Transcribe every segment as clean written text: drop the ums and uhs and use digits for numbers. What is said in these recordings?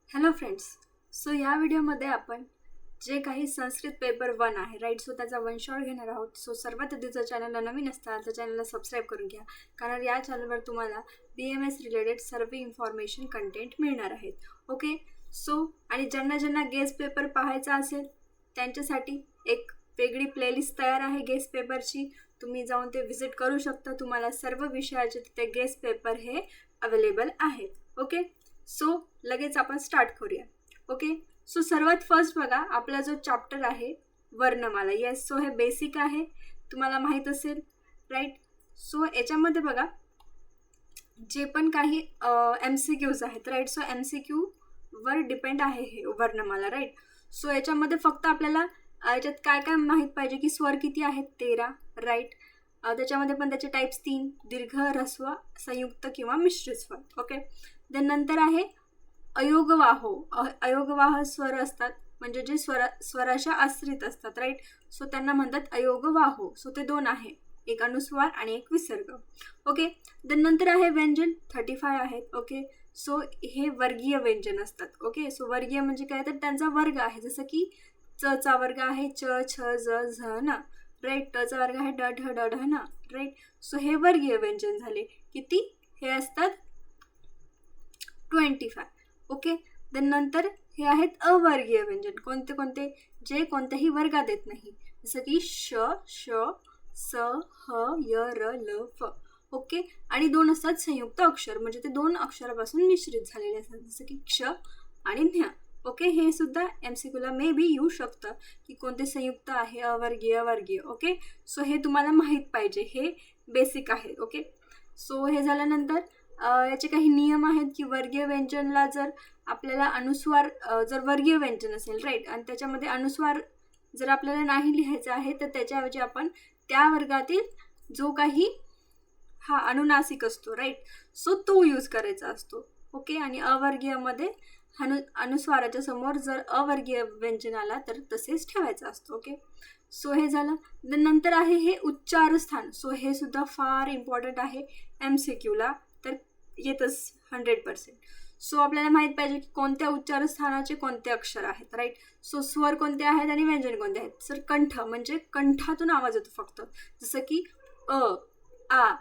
Hello friends. So या व्हिडिओमध्ये आपण जे काही संस्कृत पेपर 1 आहे राईट, सो त्याचा वन शॉट घेणार आहोत. सो सर्वात आधी जर चॅनलला नवीन असताल तर चॅनलला सबस्क्राईब करून घ्या, कारण या चॅनलवर तुम्हाला BMS रिलेटेड सर्व इन्फॉर्मेशन कंटेंट मिळणार आहेत. ओके. सो आणि ज्यांना गेस्ट पेपर पाहायचा असेल त्यांच्यासाठी एक वेगळी प्लेलिस्ट तयार आहे गेस्ट पेपरची. तुम्ही जाऊन ते व्हिजिट करू शकता. तुम्हाला सर्व विषयाचे तिथे गेस्ट पेपर हे अवेलेबल आहेत. ओके. सो लगेच आपण स्टार्ट करूया. ओके. सो सर्वात फर्स्ट बघा, आपला जो चॅप्टर आहे वर्णमाला. येस, सो हे बेसिक आहे, तुम्हाला माहीत असेल राईट. सो याच्यामध्ये बघा जे पण काही MCQs आहेत राईट. सो MCQ वर डिपेंड आहे हे वर्णमाला राईट. सो याच्यामध्ये फक्त आपल्याला याच्यात काय काय माहीत पाहिजे की स्वर किती आहेत, 13 राईट. त्याच्यामध्ये पण त्याचे टाईप्स 3, दीर्घ, ऱ्हस्व, संयुक्त किंवा मिश्रित स्वर. ओके. देन नंतर आहे अयोगवाहो. अयोगवाह स्वर असतात म्हणजे जे स्वराच्या आश्रित असतात राईट. सो त्यांना म्हणतात अयोगवाहो. सो ते 2 आहे, एक अनुस्वार आणि एक विसर्ग. ओके. देन नंतर आहे व्यंजन, 35 आहेत. ओके. सो हे वर्गीय व्यंजन असतात. ओके. सो वर्गीय म्हणजे काय, तर त्यांचा वर्ग आहे. जसं की च चा वर्ग आहे च, छ, ज, झ, न राईट. ट चा वर्ग आहे ड, ढ, ड, ढ, न राईट. सो हे वर्गीय व्यंजन झाले. किती हे असतात, 25. ओके. देन नंतर हे आहेत अवर्गीय व्यंजन. कोणते कोणते, जे कोणत्याही वर्गात येत नाही. जसं की श, श, स, ह, य, र, ल, फ. ओके. आणि 2 असतात संयुक्त अक्षर, म्हणजे ते 2 अक्षरापासून मिश्रित झालेले असतात, जसं की क्ष आणि न्या. ओके. हे सुद्धा MCQला मे बी येऊ शकतं की कोणते संयुक्त आहे, अवर्गीय, वर्गीय. ओके. सो हे तुम्हाला माहीत पाहिजे, हे बेसिक आहे. ओके. सो हे झाल्यानंतर याचे काही नियम आहेत की वर्गीय व्यंजनला जर आपल्याला अनुस्वार, जर वर्गीय व्यंजन असेल राईट आणि त्याच्यामध्ये अनुस्वार जर आपल्याला नाही लिहायचा आहे तर त्याच्याऐवजी आपण त्या वर्गातील जो काही हा अनुनासिक असतो राईट, सो तो यूज करायचा असतो. ओके. आणि अवर्गीयमध्ये अनुस्वाराच्या समोर जर अवर्गीय व्यंजन आला तर तसेच ठेवायचं असतं. ओके. सो हे झालं. नंतर आहे हे उच्चारस्थान. सो हे सुद्धा फार इम्पॉर्टंट आहे MCQला, तर येतच 100%. सो आपल्याला माहीत पाहिजे की कोणत्या उच्चारस्थानाचे कोणते अक्षर आहेत राईट. सो स्वर कोणते आहेत आणि व्यंजन कोणते आहेत. सर कंठ म्हणजे कंठातून आवाज येतो फक्त, जसं की अ, आ.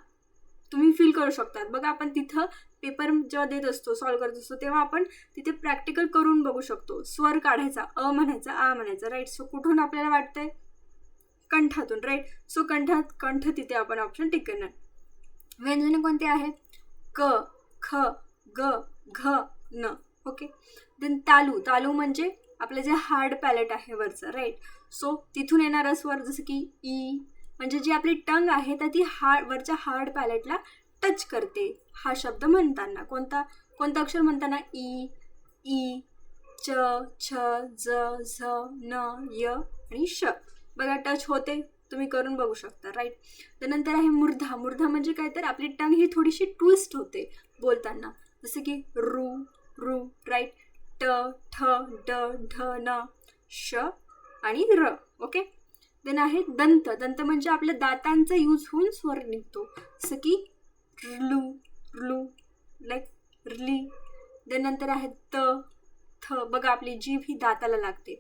तुम्ही फील करू शकतात बघा, आपण तिथं पेपर जेव्हा देत असतो, सॉल्व करत असतो, तेव्हा आपण तिथे प्रॅक्टिकल करून बघू शकतो. स्वर काढायचा, अ म्हणायचा, आ म्हणायचा राईट. सो कुठून आपल्याला वाटतंय, कंठातून राईट. सो कंठ तिथे आपण ऑप्शन टिक करणार. व्यंजने कोणते आहेत, क, ख, ग, घ, न. ओके. देन तालू म्हणजे आपलं जे हार्ड पॅलेट आहे वरचं राईट. सो तिथून येणारा स्वर, जसं की ई, म्हणजे जी आपली टंग आहे तर ती वरच्या हार्ड पॅलेटला टच करते हा शब्द म्हणताना. कोणतं अक्षर म्हणताना, ई, ई, च, छ, ज, झ, न, य आणि श. बघा टच होते, तुम्ही करून बघू शकता राईट. त्यानंतर आहे मूर्धा. मूर्धा म्हणजे काय, तर आपली टंग ही थोडीशी ट्विस्ट होते बोलताना, जसं की रू, रू राईट. ट, ठ, ड, ढ, न, श आणि र. ओके. देन आहे दंत. दंत म्हणजे आपल्या दातांचा यूज होऊन स्वर निघतो, जसं की रलू, रलू लाईक रली. देन नंतर आहे त, थ. बघा आपली जीभ ही दाताला लागते.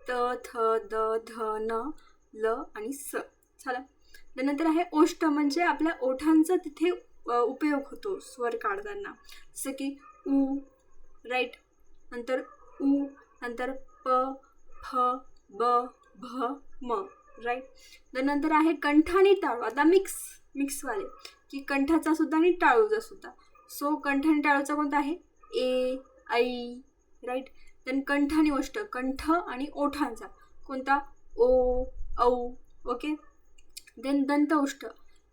त, थ, द, ध, न, ल आणि स. झालं. त्यानंतर आहे ओष्ठ, म्हणजे आपल्या ओठांचा तिथे उपयोग होतो स्वर काढताना, जसं की उ राईट. नंतर उ, नंतर प, फ, ब, भ, म राईट. त्यानंतर आहे कंठ आणि टाळू. आता मिक्सवाले की कंठाचा सुद्धा आणि टाळूचा सुद्धा. सो कंठ आणि टाळूचा कोणता आहे, ए, ऐ राईट. देन कंठ आणि ओष्ठ, कंठ आणि ओठांचा कोणता, ओ, औ. ओके. देन दंत ओष्ठ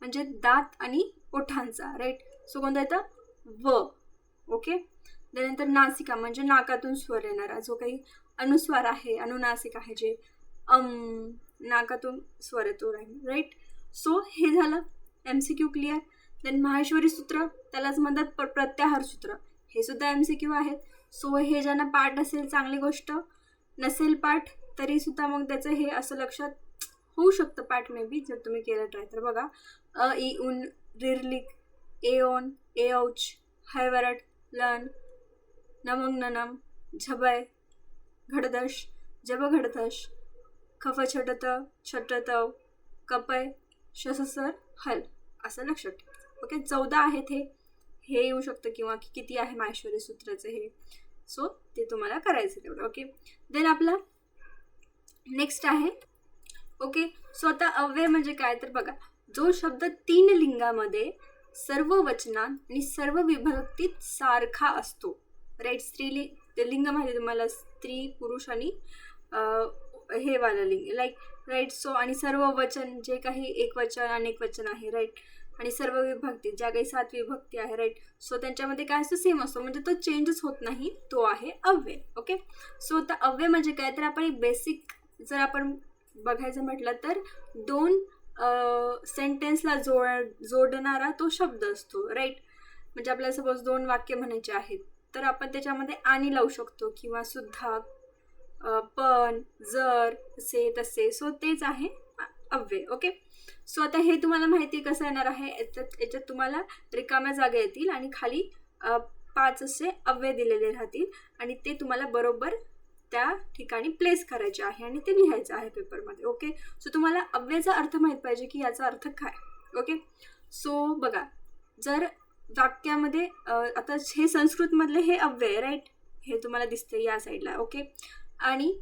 म्हणजे दात आणि ओठांचा राईट. सो कोणता येतं, व. ओके. त्यानंतर नासिका म्हणजे नाकातून स्वर येणारा जो काही अनुस्वार आहे, अनुनासिक आहे, जे नाकातून स्वर येतो राईट. सो हे झालं MCQ क्लिअर. देन माहेश्वरी सूत्र, त्यालाच म्हणतात प्रत्याहार सूत्र. हे सुद्धा MCQ आहेत. सो हे ज्यांना पाठ असेल चांगली गोष्ट, नसेल पाठ तरी सुद्धा मग त्याचं हे असं लक्षात होऊ शकतं पाठ मे बी, जर तुम्ही केलं ट्राय तर. बघा अ, इ, उन, रिरलिक, ए, ओन, ए, औच, हैवरट, लन, नमंग, ननम, झबय घडदश जब घडदश खफ छटत छटतव कपय शससर हल असं लक्षात ठेवायचं. ओके 14 आहेत हे येऊ शकतं किंवा किती आहे माहेश्वरी सूत्राचं हे. सो ते तुम्हाला करायचं तेवढं. ओके देन आपला नेक्स्ट आहे. ओके सो आता अव्यय म्हणजे काय तर बघा, जो शब्द 3 लिंगामध्ये सर्व वचनात आणि सर्व विभक्तीत सारखा असतो. राईट लिंग माहिती तुम्हाला स्त्री पुरुष आणि हे वाला लिंग लाईक राईट. सो आणि सर्व वचन जे काही एक वचन अनेक वचन आहे राईट. आणि सर्व विभक्ती ज्या काही 7 विभक्ती आहे राईट. सो त्यांच्यामध्ये काय असतं सेम असतो म्हणजे तो चेंजच होत नाही, तो आहे अव्यय. ओके सो आता अव्यय म्हणजे काय तर आपण एक बेसिक जर आपण बघायचं म्हटलं तर 2 सेंटेन्सला जोडणारा तो शब्द असतो राईट. म्हणजे आपल्याला सपोज 2 वाक्य म्हणायचे आहेत तर आपण त्याच्यामध्ये आणि लावू शकतो किंवा सुद्धा पण जर असे तसे. सो तेच आहे अव्यय. ओके सो आता हे तुम्हाला माहिती कसं येणार आहे, याच्यात तुम्हाला रिकाम्या जागा येतील आणि खाली 5 असे अव्यय दिलेले राहतील आणि ते तुम्हाला बरोबर त्या ठिकाणी प्लेस करायचे आहे आणि ते लिहायचं आहे पेपरमध्ये. ओके सो तुम्हाला अव्ययचा अर्थ माहीत पाहिजे की याचा अर्थ काय. ओके सो बघा जर वाक्यामध्ये आता हे संस्कृतमधले हे अव्यय राईट, हे तुम्हाला दिसते या साईडला. ओके आणि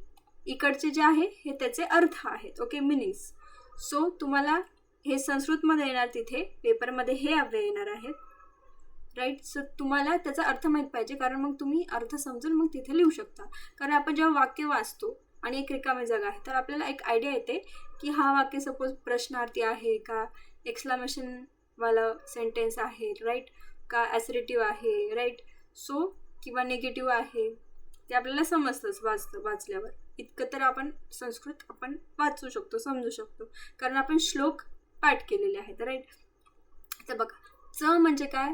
इकडचे जे आहे हे त्याचे अर्थ आहेत. Okay meanings. सो तुम्हाला हे संस्कृतमध्ये येणार, तिथे पेपरमध्ये हे अव्यय येणार आहेत राईट. सो तुम्हाला त्याचा अर्थ माहीत पाहिजे कारण मग तुम्ही अर्थ समजून मग तिथे लिहू शकता. कारण आपण जेव्हा वाक्य वाचतो आणि एक रिकामी जागा आहे तर आपल्याला एक आयडिया येते की हा वाक्य सपोज प्रश्नार्थी आहे का, एक्सक्लामेशनवाला सेंटेन्स आहे राईट, का ॲसरेटिव्ह आहे राईट. सो किंवा निगेटिव्ह आहे ते आपल्याला समजतंच वाचल्यावर. इतकं तर आपण संस्कृत आपण वाचू शकतो, समजू शकतो कारण आपण श्लोक पाठ केलेले आहेत राईट. तर बघा च म्हणजे काय,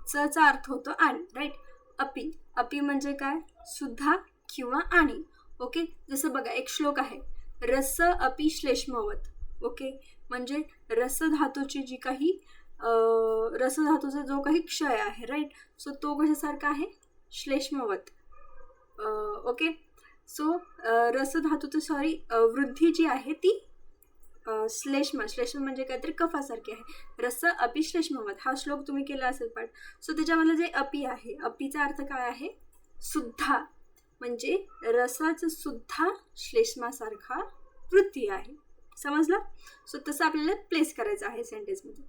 चा अर्थ होतो आणि राईट. अपि अपि म्हणजे काय, सुद्धा किंवा आणि. ओके जसं बघा एक श्लोक आहे रस अपि श्लेष्मवत. ओके म्हणजे रसधातूची जी काही रसधातूचा जो काही क्षय आहे राईट. सो तो कशासारखा आहे, श्लेष्मवत. ओके सो रसधातूचं वृद्धी जी आहे ती श्लेष्म म्हणजे काहीतरी कफासारखी आहे. रस अपि श्लेष्मवत हा श्लोक तुम्ही केला असेल पाठ. सो त्याच्यामधलं जे अपि आहे, अपिचा अर्थ काय आहे, सुद्धा. म्हणजे रसाचं सुद्धा श्लेष्मासारखा वृत्ती आहे. समजलं. सो तसं आपल्याला प्लेस करायचं आहे सेंटेन्समध्ये.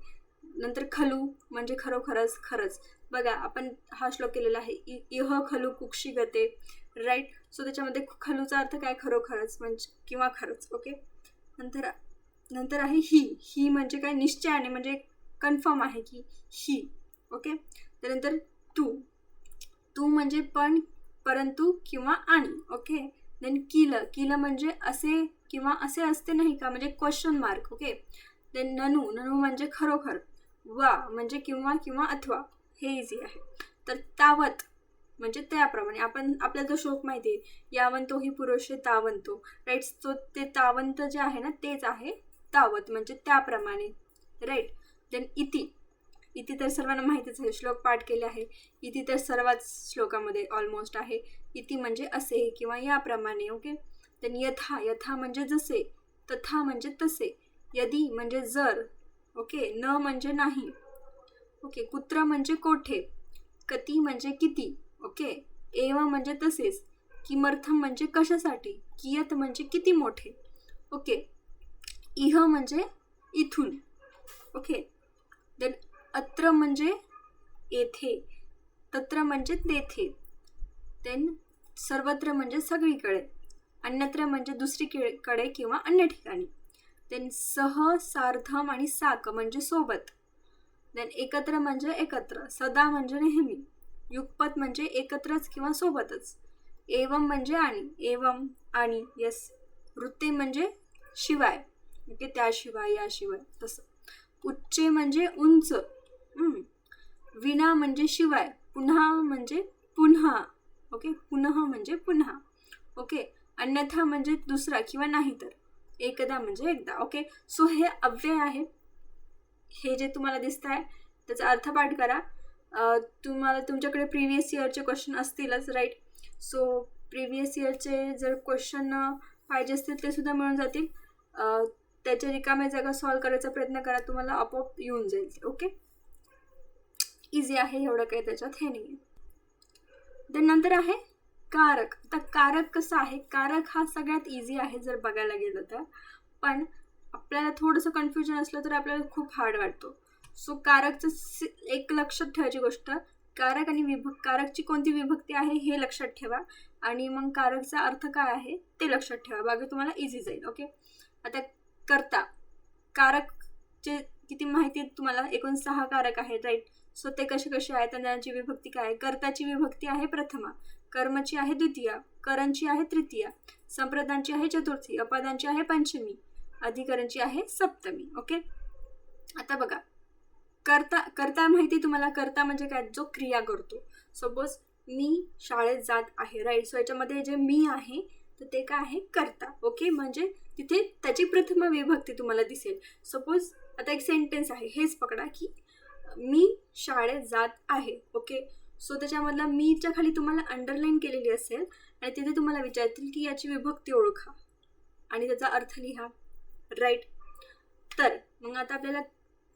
नंतर खलू म्हणजे खरोखरच खरंच. बघा आपण हा श्लोक केलेला आहे इह खलू कुक्षी गते राईट. सो त्याच्यामध्ये खलूचा अर्थ काय, खरोखरच म्हणजे किंवा खरंच. ओके नंतर आहे ही म्हणजे काय, निश्चयाने म्हणजे कन्फर्म आहे की ही. ओके त्यानंतर तू म्हणजे पण, परंतु किंवा आणि. ओके देन किल म्हणजे असे किंवा असे असते नाही का, म्हणजे क्वेश्चन मार्क. ओके देन ननू म्हणजे खरोखर. वा म्हणजे किंवा किंवा अथवा, हे इझी आहे. तर तावत म्हणजे त्याप्रमाणे. आपल्याला तो श्लोक माहिती आहे यावंतो ही पुरुषे तावंतो राईट. सो ते तावंत जे आहे ना तेच आहे तावत म्हणजे त्याप्रमाणे राईट. देन इति तर सर्वांना माहितीच आहे, श्लोक पाठ केले आहे. इति तर सर्वच श्लोकामध्ये ऑलमोस्ट आहे. इति म्हणजे असे किंवा याप्रमाणे. ओके देन यथा म्हणजे जसे, तथा म्हणजे तसे, यदि म्हणजे जर. ओके न म्हणजे नाही. ओके कुत्र म्हणजे कोठे, कति म्हणजे किती. ओके एव म्हणजे तसेच, किमर्थम म्हणजे कशासाठी, कियत म्हणजे किती मोठे. ओके इह म्हणजे इथून. ओके देन अत्र म्हणजे येथे, तत्र म्हणजे तेथे. देन सर्वत्र म्हणजे सगळीकडे, अन्यत्र म्हणजे दुसरीकडे किंवा अन्य ठिकाणी. देन सार्धम आणि साक म्हणजे सोबत. देन एकत्र म्हणजे एकत्र, सदा म्हणजे नेहमी, युगपत म्हणजे एकत्रच किंवा सोबतच. एवम म्हणजे आणि, एवम आणि यस. वृत्ते म्हणजे शिवाय. ओके त्याशिवाय याशिवाय तसं. उच्चे म्हणजे उंच. विना म्हणजे शिवाय, पुन्हा म्हणजे पुन्हा. ओके पुनः म्हणजे पुन्हा. ओके अन्यथा म्हणजे दुसरा किंवा नाही तर, एकदा म्हणजे एकदा. ओके सो हे अव्यय आहे. हे जे तुम्हाला दिसत आहे त्याचा अर्थ पाठ करा. तुम्हाला तुमच्याकडे प्रिव्हियस इयरचे क्वेश्चन असतीलच राईट. सो प्रिव्हियस इयरचे जर क्वेश्चन पाहिजे असतील ते सुद्धा मिळून जातील. त्याच्या रिकाम्या जागा सॉल्व करायचा प्रयत्न करा, तुम्हाला आपोआप येऊन जाईल. ओके, इझी आहे, एवढं काही त्याच्यात हे नाही आहे. देन नंतर आहे कारक. आता कारक कसं आहे, कारक हा सगळ्यात इझी आहे जर बघायला गेलं तर, पण आपल्याला थोडंसं कन्फ्युजन असलं तर आपल्याला खूप हार्ड वाटतो. सो कारकचं एक लक्षात ठेवायची गोष्ट, कारक आणि कारकची कोणती विभक्ती आहे हे लक्षात ठेवा, आणि मग कारकचा अर्थ काय आहे ते लक्षात ठेवा, बाकी तुम्हाला इझी जाईल. ओके, आता कर्ता, कारकचे किती माहिती आहेत तुम्हाला, एकूण 6 कारक आहेत, राईट. सो ते कसे कसे आहेत आणि त्यांची विभक्ती काय आहे. कर्ताची विभक्ती आहे प्रथमा, कर्मची आहे द्वितीया, करणची आहे तृतीया, संप्रदानची आहे चतुर्थी, अपदानची आहे पंचमी, अधिकरणची आहे सप्तमी. ओके, आता बघा, कर्ता माहिती तुम्हाला, कर्ता म्हणजे काय, जो क्रिया करतो. सपोज मी शाळेत जात आहे, राईट. सो याच्यामध्ये जे मी आहे तर ते काय आहे, कर्ता. ओके, म्हणजे तिथे त्याची प्रथम विभक्ती तुम्हाला दिसेल. सपोज आता एक सेंटेन्स आहे, हेच पकडा की मी शाळेत जात आहे. ओके, सो त्याच्यामधला मीच्या खाली तुम्हाला अंडरलाईन केलेली असेल आणि तिथे तुम्हाला विचारतील की याची विभक्ती ओळखा आणि त्याचा अर्थ लिहा, राईट. तर मग आता आपल्याला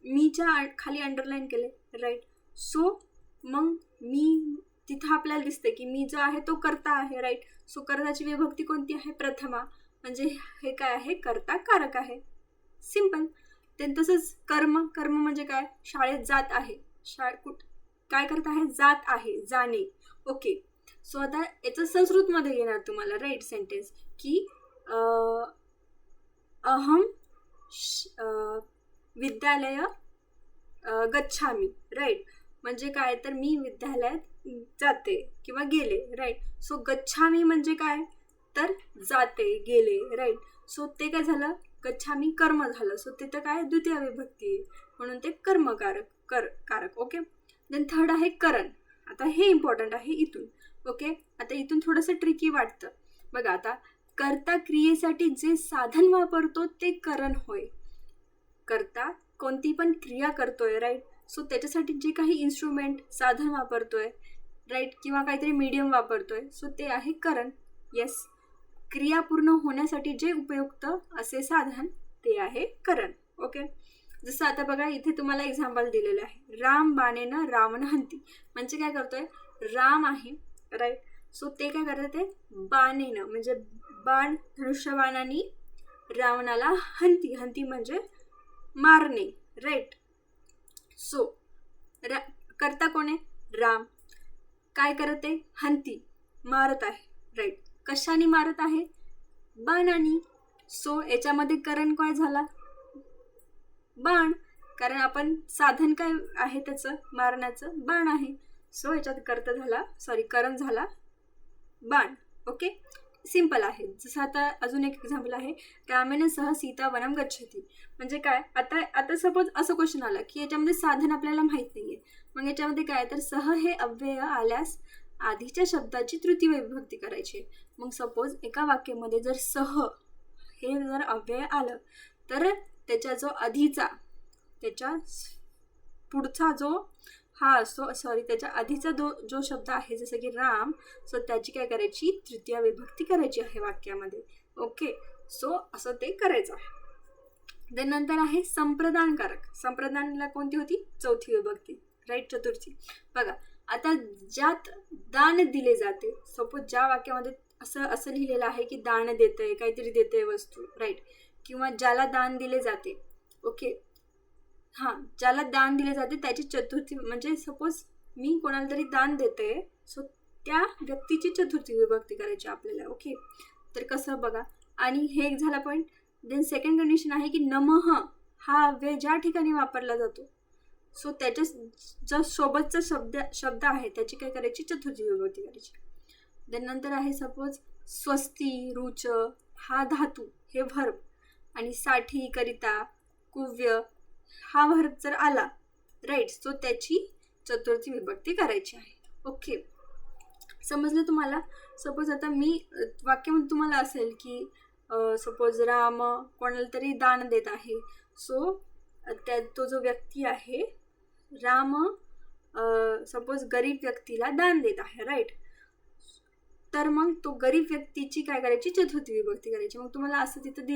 मीच्या खाली अंडरलाईन केले, राईट. सो मग मी तिथं आपल्याला दिसते की मी जो आहे तो कर्ता आहे, राईट. सो कर्ताची विभक्ती कोणती आहे, प्रथमा, म्हणजे हे काय आहे, कर्ता कारक आहे, सिम्पल. देन तसंच कर्म, कर्म म्हणजे काय, शाळेत जात आहे, काय करत आहे, जात आहे, जाणे. ओके, सो आता याचं संस्कृतमध्ये येणार तुम्हाला, राईट, सेंटेन्स की अहम विद्यालय गच्छामी, राईट. म्हणजे काय, तर मी विद्यालयात जाते किंवा गेले, राईट. सो गच्छामी म्हणजे काय, तर जाते, गेले, राईट. सो ते काय झालं, गच्छामी कर्म झालं. सो तिथं काय, द्वितीय विभक्ती आहे, म्हणून ते कर्मकारक कारक. ओके, देन थर्ड आहे करण. आता हे इम्पॉर्टंट आहे इथून. ओके, आता इथून थोडंसं ट्रिकी वाटतं. बघा, आता कर्ता क्रियेसाठी जे साधन वापरतो ते करण होय. कर्ता कोणती पण क्रिया करतोय, राईट. सो त्याच्यासाठी जे काही इन्स्ट्रुमेंट साधन वापरतोय, राईट, किंवा काहीतरी मीडियम वापरतोय, सो ते आहे करण. येस, क्रिया पूर्ण होण्यासाठी जे उपयुक्त असे साधन ते आहे करण. ओके, जसं आता बघा इथे तुम्हाला एक्झाम्पल दिलेलं आहे, राम बाणेनं रावण हंती. म्हणजे काय करतोय, राम आहे, राईट. सो ते काय करतात, ते बाणेनं म्हणजे बाण, धनुष्यबाणाने रावणाला हंती, हंती म्हणजे मारणे, राईट. सो करता कोण आहे, राम. काय करत आहे, हंती, मारत आहे, राईट. कशाने मारत आहे, बाणाने. सो याच्यामध्ये करण काय झाला, बाण, कारण आपण साधन काय आहे त्याचं मारण्याचं, बाण आहे. सो याच्यात कर्ता झाला, करण झाला बाण. ओके, सिम्पल आहे. जसं आता अजून एक एक्झाम्पल आहे, रामेण सह सीता वनम गच्छती. म्हणजे काय, आता सपोज असं क्वेश्चन आला की याच्यामध्ये साधन आपल्याला माहित नाहीये, मग याच्यामध्ये काय, तर सह हे अव्यय आल्यास आधीच्या शब्दाची तृतीय विभक्ती करायची. मग सपोज एका वाक्यामध्ये जर सह हे जर अव्यय आलं तर त्याच्या जो आधीचा, त्याच्या पुढचा जो हा असतो, त्याच्या आधीचा जो शब्द आहे जसं की राम, सो त्याची काय करायची, तृतीय विभक्ती करायची आहे वाक्यामध्ये. ओके, सो असं ते करायचं आहे. देन नंतर आहे संप्रदानकारक. संप्रदानला कोणती होती, चौथी विभक्ती, राईट, चतुर्थी. बघा, आता ज्यात दान दिले जाते, सपोज ज्या वाक्यामध्ये असं लिहिलेलं आहे की दान देतंय, काहीतरी देतंय वस्तू, राईट, किंवा ज्याला दान दिले जाते. ओके, हां, ज्याला दान दिले जाते त्याची चतुर्थी, म्हणजे सपोज मी कोणाला तरी दान देते, सो त्या व्यक्तीची चतुर्थी विभक्ती करायची आपल्याला. ओके, तर कसं बघा, आणि हे एक झाला पॉईंट. देन सेकंड कंडिशन आहे की नमः हा अव्यय ज्या ठिकाणी वापरला जातो, सो त्याच्या जो सोबतचा शब्द आहे त्याची काय करायची, चतुर्थी विभक्ती करायची. देन नंतर आहे सपोज स्वस्ती, रुच हा धातू, हे व्हर्ब, आणि साठी, करिता, कुव्य हा व्हर्ब जर आला, राईट, सो त्याची चतुर्थी विभक्ती करायची आहे. ओके, समजलं तुम्हाला. सपोज आता मी वाक्यामध्ये तुम्हाला असेल की सपोज राम कोणाला तरी दान देत आहे, सो तो जो व्यक्ती आहे राम सपोज गरीब व्यक्तीला दान देत आहे, राईट. तर मग तो गरीब व्यक्तीची काय करायची, चतुर्थी विभक्ती करायची. मग तुम्हाला असं तिथं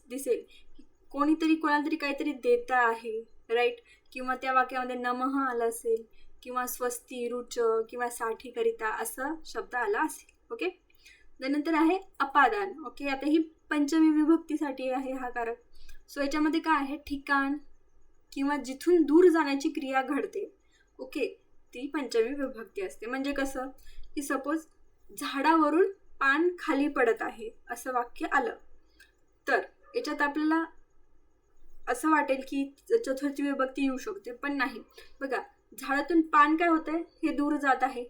दिसेल की कोणीतरी कोणाला तरी काहीतरी देता आहे, राईट, किंवा त्या वाक्यामध्ये नमः आला असेल, किंवा स्वस्ती, रुच, किंवा साठीकरिता असं शब्द आला असेल. ओके. त्यानंतर आहे अपादान. ओके, आता ही पंचमी विभक्तीसाठी आहे हा कारक. सो याच्यामध्ये काय आहे, ठिकाण किंवा जिथून दूर जाण्याची क्रिया घडते. ओके, ती पंचमी विभक्ती असते. म्हणजे कसं की सपोज झाडावरून पान खाली पडत आहे असं वाक्य आलं, तर याच्यात आपल्याला असं वाटेल की चतुर्थी विभक्ती येऊ शकते, पण नाही. बघा, झाडातून पान काय होतंय, हे दूर जात आहे.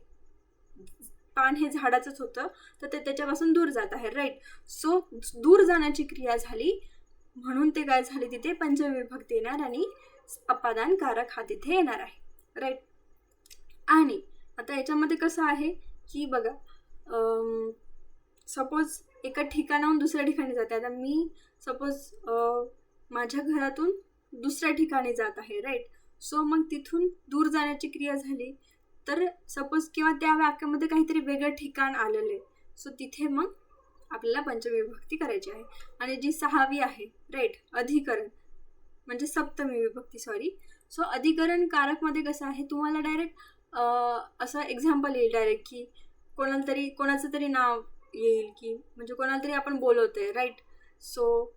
पान हे झाडाचंच होतं, तर ते त्याच्यापासून दूर जात आहे, राईट. सो दूर जाण्याची क्रिया झाली म्हणून ते काय झाले, तिथे पंचमी विभक्ती येणार आणि अपादान कारक हा तिथे येणार आहे, राईट. आणि आता याच्यामध्ये कसं आहे की बघा, सपोज एका ठिकाणाहून दुसऱ्या ठिकाणी जाते. आता मी सपोज माझ्या घरातून दुसऱ्या ठिकाणी जात आहे, राईट. सो मग तिथून दूर जाण्याची क्रिया झाली, तर सपोज किंवा त्या वाक्यामध्ये काहीतरी वेगळं ठिकाण आलेलं आहे, सो तिथे मग आपल्याला पंचमी विभक्ती करायची आहे. आणि जी 6वी आहे, राईट, अधिकरण म्हणजे सप्तमी विभक्ती, सॉरी. सो अधिकरण कारकमध्ये कसं आहे, तुम्हाला डायरेक्ट असं एक्झाम्पल येईल डायरेक्ट की कोणाचं तरी नाव येईल, की म्हणजे कोणाला तरी आपण बोलवतोय, राईट. सो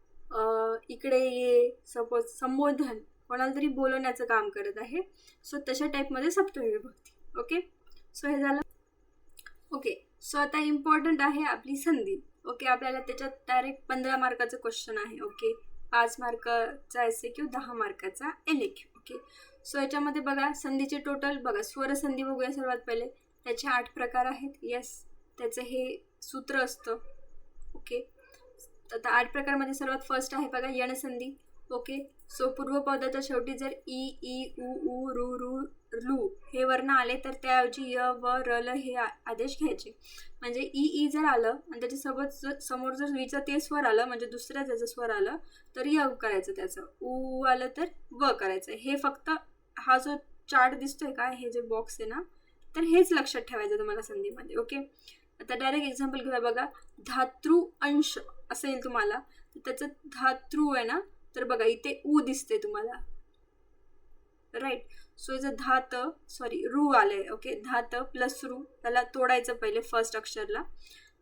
इकडे ये, सपोज संबोधन, कोणाला तरी बोलवण्याचं काम करत आहे. सो तशा टाईपमध्ये सप्तमी विभक्ती. ओके, सो हे झालं. ओके, सो आता इम्पॉर्टंट आहे आपली संधी. ओके, आपल्याला त्याच्यात डायरेक्ट 15 मार्काचं क्वेश्चन आहे. Okay, 5 मार्काचा SAQ, 10 मार्काचा LAQ. Okay, so याच्यामध्ये बघा संधीचे टोटल बघा. स्वरसंधी बघूया सर्वात पहिले. त्याचे 8 प्रकार आहेत. येस, त्याचं हे सूत्र असतं. ओके, आता 8 प्रकारमध्ये सर्वात फर्स्ट आहे बघा यणसंधी. ओके, सो पूर्वपदाच्या शेवटी जर ई, ई, उ, उ, रु, रू, लू हे वर्ण आले तर त्याऐवजी य, व, र, ल हे आदेश घ्यायचे. म्हणजे ई जर आलं आणि त्याच्यासोबत समोर जर वीचं ते स्वर आलं, म्हणजे दुसऱ्या त्याचं स्वर आलं, तर य करायचं, त्याचं उ आलं तर व करायचं. हे फक्त हा जो चार्ट दिसतोय का, हे जे बॉक्स आहे ना, तर हेच लक्षात ठेवायचं तुम्हाला संधीमध्ये. ओके, आता डायरेक्ट एक्झाम्पल घेऊया बघा. धातृ अंश असं येईल तुम्हाला, तर त्याचं धातृ आहे ना, तर बघा इथे उ दिसते तुम्हाला, राईट. सो याचं रू आलंय. ओके, धात प्लस रू, त्याला तोडायचं पहिले फर्स्ट अक्षरला.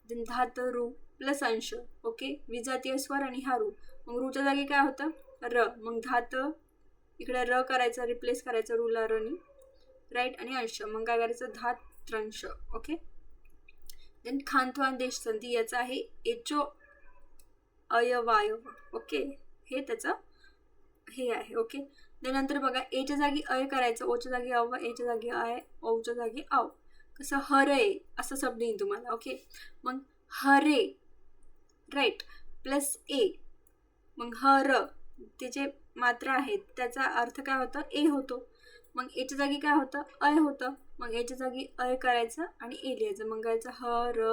देन धात रू प्लस अंश. ओके, विजातीय स्वर आणि हा रू, मग रूच्या जागी काय होतं, र. मग धात इकडे र करायचं, रिप्लेस करायचं रूला रनी, राईट, आणि अंश, मग काय करायचं, धात्रंश. ओके, देन खांत्वादेश संधी, याचं आहे एचो अयवायव. ओके, हे त्याचं हे आहे. ओके, त्यानंतर बघा एच्या जागी अय करायचं, ओच्या जागी अव, एच्या जागी आय, ओच्या जागी आव. कसं, हरे असं शब्द येईल तुम्हाला. ओके, मग हरे, राईट, प्लस ए, मग हर त्याचे मात्रा आहेत, त्याचा अर्थ काय होतं, ए होतो. मग एच्या जागी काय होतं, अय होतं. मग एच्या जागी अय करायचं आणि ए लिहायचं. मग गायचं ह र,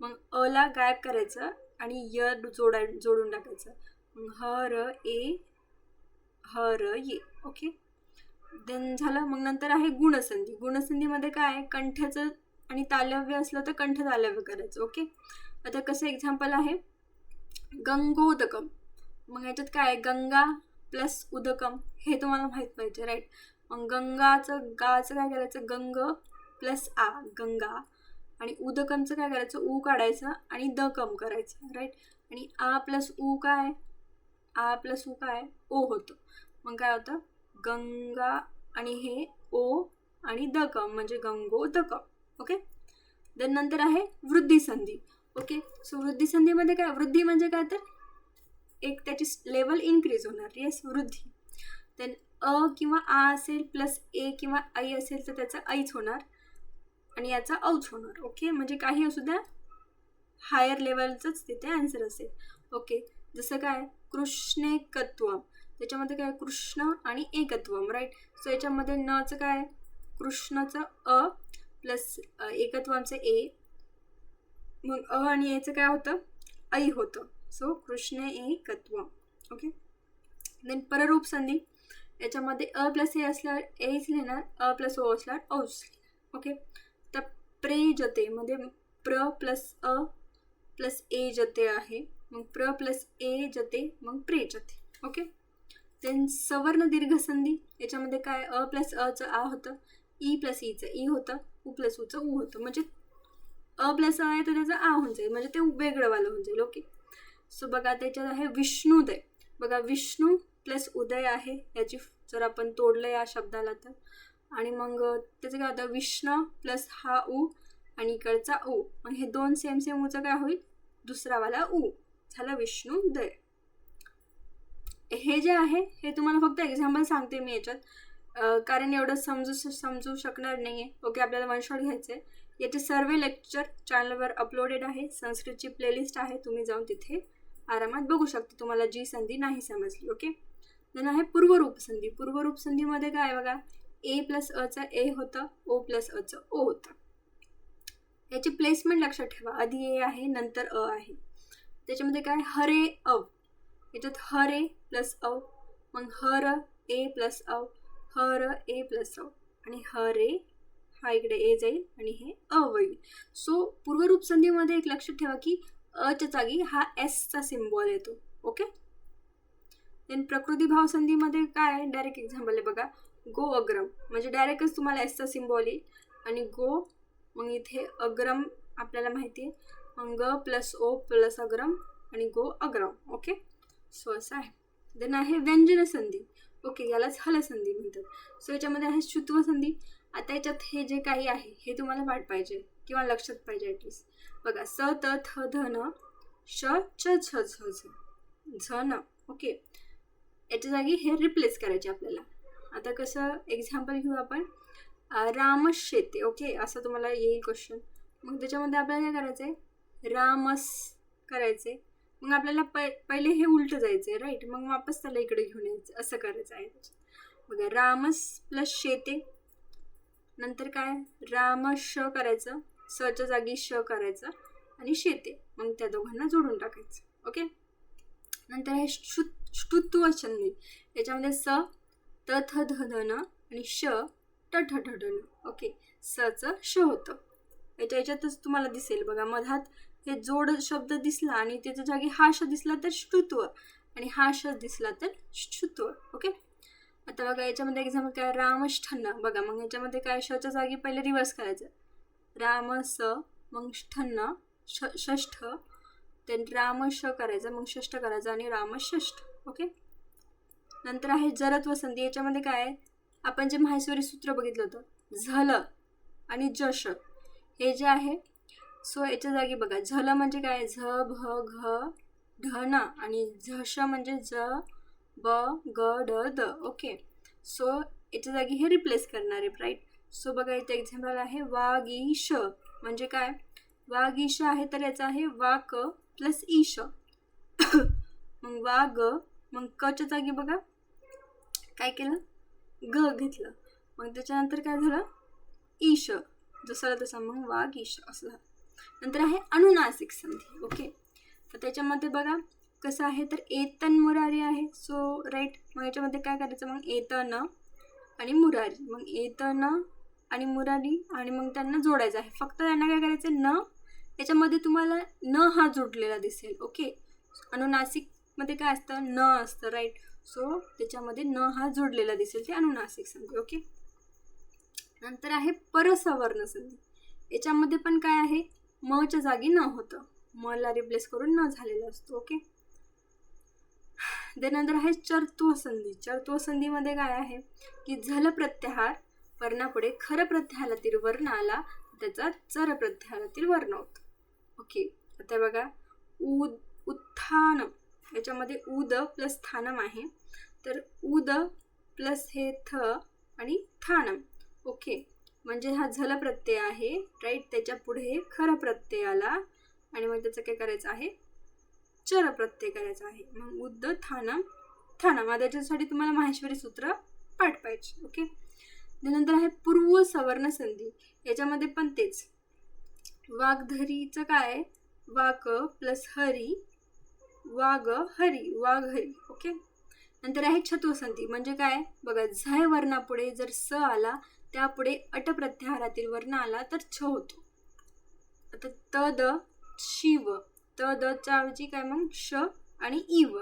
मग अला गायब करायचं आणि य जोडून टाकायचं. मग ह र ए, ह र ये. ओके, देन झालं. मग नंतर आहे गुणसंधी. गुणसंधीमध्ये काय आहे, कंठ्याचं आणि तालव्य असलं तर कंठ तालव्य करायचं. ओके, आता कसं एक्झाम्पल आहे, गंगोदकम. मग याच्यात काय आहे, गंगा प्लस उदकम, हे तुम्हाला माहीत पाहिजे, राईट. मग गाचं काय करायचं, गंग प्लस आ, गंगा, आणि उदकमचं काय करायचं, ऊ काढायचं आणि दकम करायचं, राईट. आणि आ प्लस ऊ काय, आ प्लस ऊ काय, ओ होतं. मग काय होतं, गंगा आणि हे ओ आणि दकम म्हणजे गंगोदकम. ओके, देन नंतर आहे वृद्धी संधी. ओके, सो वृद्धी संधीमध्ये काय, वृद्धी म्हणजे काय, तर एक त्याची लेवल इन्क्रीज होणार. येस, वृद्धी. देन अ किंवा आ असेल प्लस ए किंवा आई असेल तर त्याचा ऐच होणार आणि याचा औच होणार. ओके, म्हणजे काही असू द्या, हायर लेवलचंच तिथे आन्सर असेल. ओके, जसं काय कृष्णेकत्वम, त्याच्यामध्ये काय कृष्ण आणि एकत्वम, राईट. सो याच्यामध्ये नचं काय, कृष्णाचं अ प्लस एकत्वांचं ए, मग अ आणि एचं काय होतं, ऐ होतं. सो कृष्ण एकत्वम. ओके, देन पररूप संधी. याच्यामध्ये अ प्लस ए असल्यावर एच लिहिणार, अ प्लस ओ असल्यावर औच लिहिणार. ओके, तर प्रेजते मध्ये प्र प्लस अ प्लस ए जते आहे, मग प्र प्लस ए जते, मग प्रे जते. ओके. देन सवर्ण दीर्घ संधी, याच्यामध्ये काय अ प्लस अचं आ होतं, ई प्लस ईचं ई होतं, उ प्लस उचं ऊ होतं. म्हणजे अ प्लस अ आहे तर त्याचं आ होऊन जाईल, म्हणजे ते वेगळंवालं होऊन जाईल. ओके. सो बघा त्याच्यात आहे विष्णुदय. बघा विष्णू प्लस उदय आहे, याची जर आपण तोडलं या शब्दाला तर, आणि मग त्याचं काय होतं विष्णू प्लस हा उ आणि इकडचा उ, मग हे दोन सेम सेम उचं काय होईल दुसरावाला उ, झालं विष्णुदय. हे जे आहे हे तुम्हाला फक्त एक्झाम्पल सांगते मी याच्यात, कारण एवढं समजू शकणार नाही आहे. ओके. आपल्याला वन शॉट घ्यायचं आहे. याचे सर्व लेक्चर चॅनलवर अपलोडेड आहे, संस्कृतची प्लेलिस्ट आहे, तुम्ही जाऊन तिथे आरामात बघू शकता तुम्हाला जी संधी नाही समजली. ओके. देन आहे पूर्वरूप संधी. पूर्वरूप संधीमध्ये काय बघा ए प्लस अचं ए होतं, ओ प्लस अचं ओ होतं. याची प्लेसमेंट लक्षात ठेवा, आधी ए आहे नंतर अ आहे. त्याच्यामध्ये काय हरे अव, याच्यात हरे प्लस अव, मग हर ए प्लस अव, हर ए प्लस अव, आणि हरे हा इकडे ए जाईल आणि हे अ होईल. सो पूर्वरूप संधीमध्ये एक लक्षात ठेवा की अच्या जागी हा एसचा सिम्बॉल येतो. ओके. देन प्रकृती भाव संधीमध्ये काय डायरेक्ट एक्झाम्पल आहे बघा, गो अग्रम, म्हणजे डायरेक्टच तुम्हाला एसचा सिम्बॉल येईल आणि गो, मग इथे अग्रम आपल्याला माहिती आहे, मग ग प्लस ओ प्लस अग्रम आणि गो अग्रम. ओके. सो असं आहे. देन आहे व्यंजन संधी. ओके. यालाच हल संधी म्हणतात. सो याच्यामध्ये आहे शुत्व संधी. आता याच्यात हे जे काही आहे हे तुम्हाला पाठ पाहिजे किंवा लक्षात पाहिजे ॲटलिस्ट. बघा स त थ ध न श च छ झ झ न. ओके. याच्या जागी हे रिप्लेस करायचे आपल्याला. आता कसं एक्झाम्पल घेऊ आपण, रामस शेते. ओके. असं तुम्हाला येईल क्वेश्चन. मग त्याच्यामध्ये आपल्याला काय करायचं आहे, रामस करायचे, मग आपल्याला पहिले हे उलटं जायचं आहे राईट, मग वापस त्याला इकडे घेऊन यायचं, असं करायचं आहे. बघा रामस प्लस शेते, नंतर काय राम श करायचं, सच्या जागी श करायचं आणि शेते, मग त्या दोघांना जोडून टाकायचं. ओके. नंतर हे ष्टुत्व संधी. याच्यामध्ये स त थ ध ध न आणि श ट ठ ठ ड न. ओके. सचं श होतं. याच्यातच तुम्हाला दिसेल बघा मधात हे जोड शब्द दिसला आणि त्याच्या जागी हा श दिसला तर ष्टुत्व आणि हा श दिसला तर ष्टुत्व. ओके. आता बघा याच्यामध्ये एक्झाम्पल काय रामष्ठन्न. बघा मग याच्यामध्ये काय शच्या जागी पहिले रिव्हर्स करायचं, रामस मग ठन्न षष्ठ, देन रामश करायचं, मग षष्ठ करायचं आणि रामषष्ठ. ओके. नंतर आहे जरत्व संधी. याच्यामध्ये काय आहे, आपण जे माहेश्वरी सूत्र बघितलं होतं झल आणि जश हे जे आहे, सो याच्या जागी बघा झल म्हणजे काय झ भ घ ढ न आणि झश म्हणजे ज ब ग ड द. ओके. सो याच्या जागी हे रिप्लेस करणार आहे राईट. सो बघा इथे एक्झाम्पल आहे वागीश, म्हणजे काय वागीश आहे तर याचा आहे वाक प्लस ईश, मग वाग, मग कच्या जागी बघा काय केलं ग घेतलं, मग त्याच्यानंतर काय झालं ईश, जसं तसं मग वागीश असं झालं. नंतर आहे अनुनासिक संधी. ओके. तर त्याच्यामध्ये बघा कसं आहे तर एतन मुरारी आहे. सो राईट, मग याच्यामध्ये काय करायचं मग एतन आणि मुरारी, मग एतन आणि मुरारी आणि मग त्यांना जोडायचं आहे. फक्त त्यांना काय करायचं न, याच्यामध्ये तुम्हाला न हा जोडलेला दिसेल. ओके. अनुनासिकमध्ये काय असतं न असतं राईट. सो त्याच्यामध्ये न हा जोडलेला दिसेल, ते अनुनासिक संधी. ओके. नंतर आहे परसवर्ण संधी. याच्यामध्ये पण काय आहे मच्या जागी न होतं, मला रिप्लेस करून न झालेलं असतं. ओके. त्यानंतर आहे चर्त्व संधी. चर्त्व संधीमध्ये काय आहे की झल प्रत्याहार वर्णापुढे खर प्रत्याहारातील वर्ण आला त्याचा चर प्रत्याहारातील वर्ण होतं. ओके. आता बघा उत्थान, याच्यामध्ये उद प्लस स्थानम आहे, तर उद प्लस हे थ आणि थानम. ओके. म्हणजे हा झल प्रत्यय आहे राईट, त्याच्या पुढे खर प्रत्यय आला आणि मग त्याचं काय करायचं आहे चर प्रत्यय करायचा आहे, मग उद्द थानम थानम. त्याच्यासाठी तुम्हाला माहेश्वरी सूत्र पाठ पाहिजे. ओके. त्यानंतर आहे पूर्व सवर्ण संधी. याच्यामध्ये पण तेच वाघधरीचं काय वाक प्लस हरी वाघ हरी वाघ हरी. ओके. नंतर आहे छत्व संधी. म्हणजे काय बघा झय वर्णापुढे जर स आला त्यापुढे अट प्रत्याहारातील वर्ण आला तर छ होतो. आता त द शिव, त द च्या ऐवजी काय मग श आणि इव,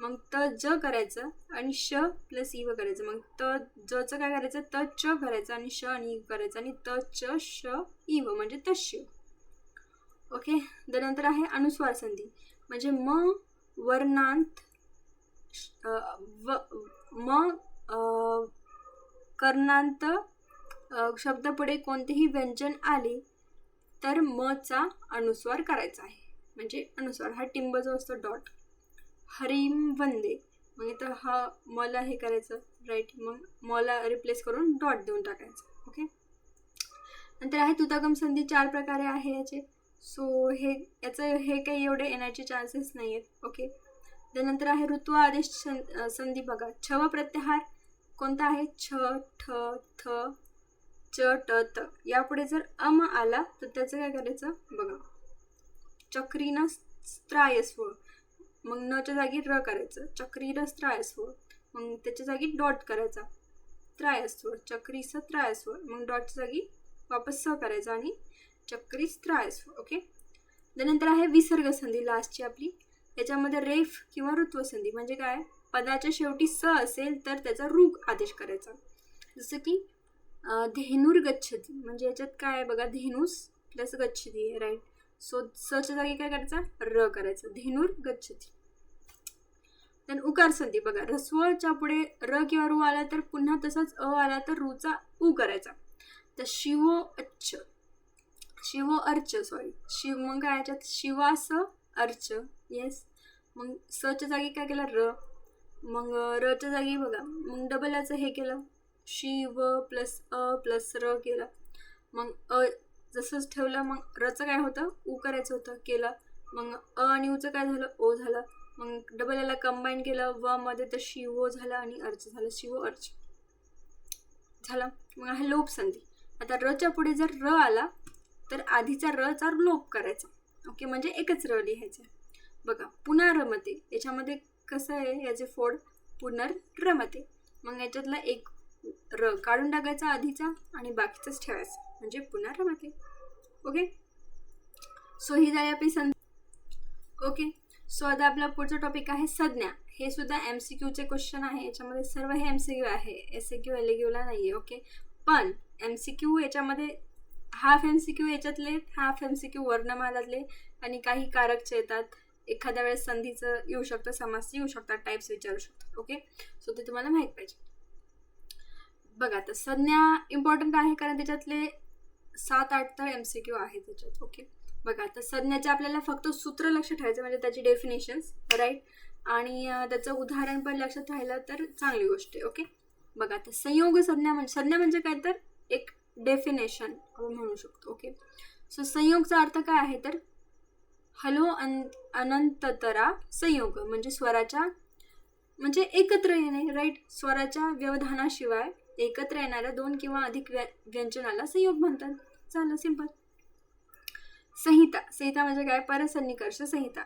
मग त ज करायचं आणि श प्लस इव करायचं, मग त जचं काय करायचं त च करायचं आणि श आणि इव करायचं आणि त च श इव म्हणजे तशिव. ओके. त्यानंतर आहे अनुस्वार संधी, म्हणजे म वर्णांत म कर्णांत शब्द पुढे कोणतेही व्यंजन आले तर म चा अनुस्वार करायचा आहे. म्हणजे अनुस्वार हा टिंब जो असतो डॉट. हरिम वंदे, मग इथं हा मला हे करायचं राईट, मग मला रिप्लेस करून डॉट देऊन टाकायचं. ओके. नंतर आहे तुतागम संधी, 4 प्रकारे आहे याचे. सो याचं हे काही एवढे येण्याचे चान्सेस नाही आहेत. ओके. त्यानंतर आहे ऋतू आदेश संधी बघा. छव प्रत्याहार कोणता आहे, छ ठ थ च ट त, यापुढे जर अम आला तर त्याचं काय करायचं बघा. चक्रीनं स्त्रायस्व, मग न च्या जागी र करायचं, चक्रीर स्त्रायस्व, मग त्याच्या जागी डॉट करायचा, त्रायस्व, चक्री स त्रायस्व, मग डॉटच्या जागी वापस स करायचा आणि चक्री स्त्रायस्व. ओके. त्यानंतर आहे विसर्ग संधी लास्टची आपली. याच्यामध्ये रेफ किंवा ऋत्व संधी म्हणजे काय, पदाच्या शेवटी स असेल तर त्याचा रूग आदेश करायचा. जसं की धेनुर गच्छती, म्हणजे याच्यात काय आहे बघा, धेनुस प्लस गच्छती आहे राईट. सो सच्या जागी काय करायचा र करायचं, धेनुर गच्छती. देन उकार संधी बघा. रस्वच्या पुढे र किंवा रू आला तर पुन्हा तसंच अ आला तर रूचा उ करायचा. तर शिवो अच्छ, शिवो अर्च, सॉरी शिव, मग काय याच्यात शिवास अर्च, येस. मग सच्या जागी काय केलं र, मग रच्या जागी बघा मग डबल याचं हे केलं, शिव प्लस अ प्लस र केलं, मग अ जसंच ठेवलं, मग रचं काय होतं उ करायचं होतं, केलं, मग अ आणि उचं काय झालं ओ झालं, मग डबल याला कंबाईन केलं व मध्ये तर शिवो झालं आणि अर्च झालं, शिवो अर्च झालं. मग आहे लोप संधी. आता रच्या पुढे जर र आला तर आधीचा र चा लोप करायचा. ओके, म्हणजे एकच र लिहायचं बघा. पुनरमते, याच्यामध्ये कसं आहे याचे फोड पुनर्रमते, मग याच्यातला एक र काढून टाकायचा आधीचा आणि बाकीचंच ठेवायचं म्हणजे पुनर्रमते. ओके. सो ही झाली आपली संधी. ओके. सो आता आपला पुढचा टॉपिक आहे संज्ञा. हे सुद्धा MCQचे क्वेश्चन आहे, याच्यामध्ये सर्व हे MCQ आहे, SAQ LAQला नाही आहे. ओके. पण MCQ याच्यामध्ये हाफ MCQ याच्यातले, हाफ MCQ वर्णमालातले आणि काही कारकचे येतात. एखाद्या वेळेस संधीचं येऊ शकतं, समास येऊ शकतात, टाईप्स विचारू शकतात. ओके. सो ते तुम्हाला माहीत पाहिजे. बघा तर संज्ञा इम्पॉर्टंट आहे कारण त्याच्यातले 7-8 तर MCQ आहे त्याच्यात. ओके. बघा तर संज्ञाचे आपल्याला फक्त सूत्र लक्ष ठेवायचं, म्हणजे त्याची डेफिनेशन्स राईट, आणि त्याचं उदाहरण पण लक्षात राहिलं तर चांगली गोष्ट आहे. ओके. बघा तर संयोग संज्ञा म्हणजे काय तर एक डेफिनेशन आपण म्हणू शकतो. ओके. सो संयोगचा अर्थ काय आहे तर हलो अनंततरा संयोग, म्हणजे स्वराच्या म्हणजे एकत्र येणे राईट. स्वराच्या व्यवधानाशिवाय एकत्र येणाऱ्या 2 किंवा अधिक व्यंजनाला संयोग म्हणतात. झालं सिंपल. संहिता, संहिता म्हणजे काय, परसन्निकर्ष संहिता,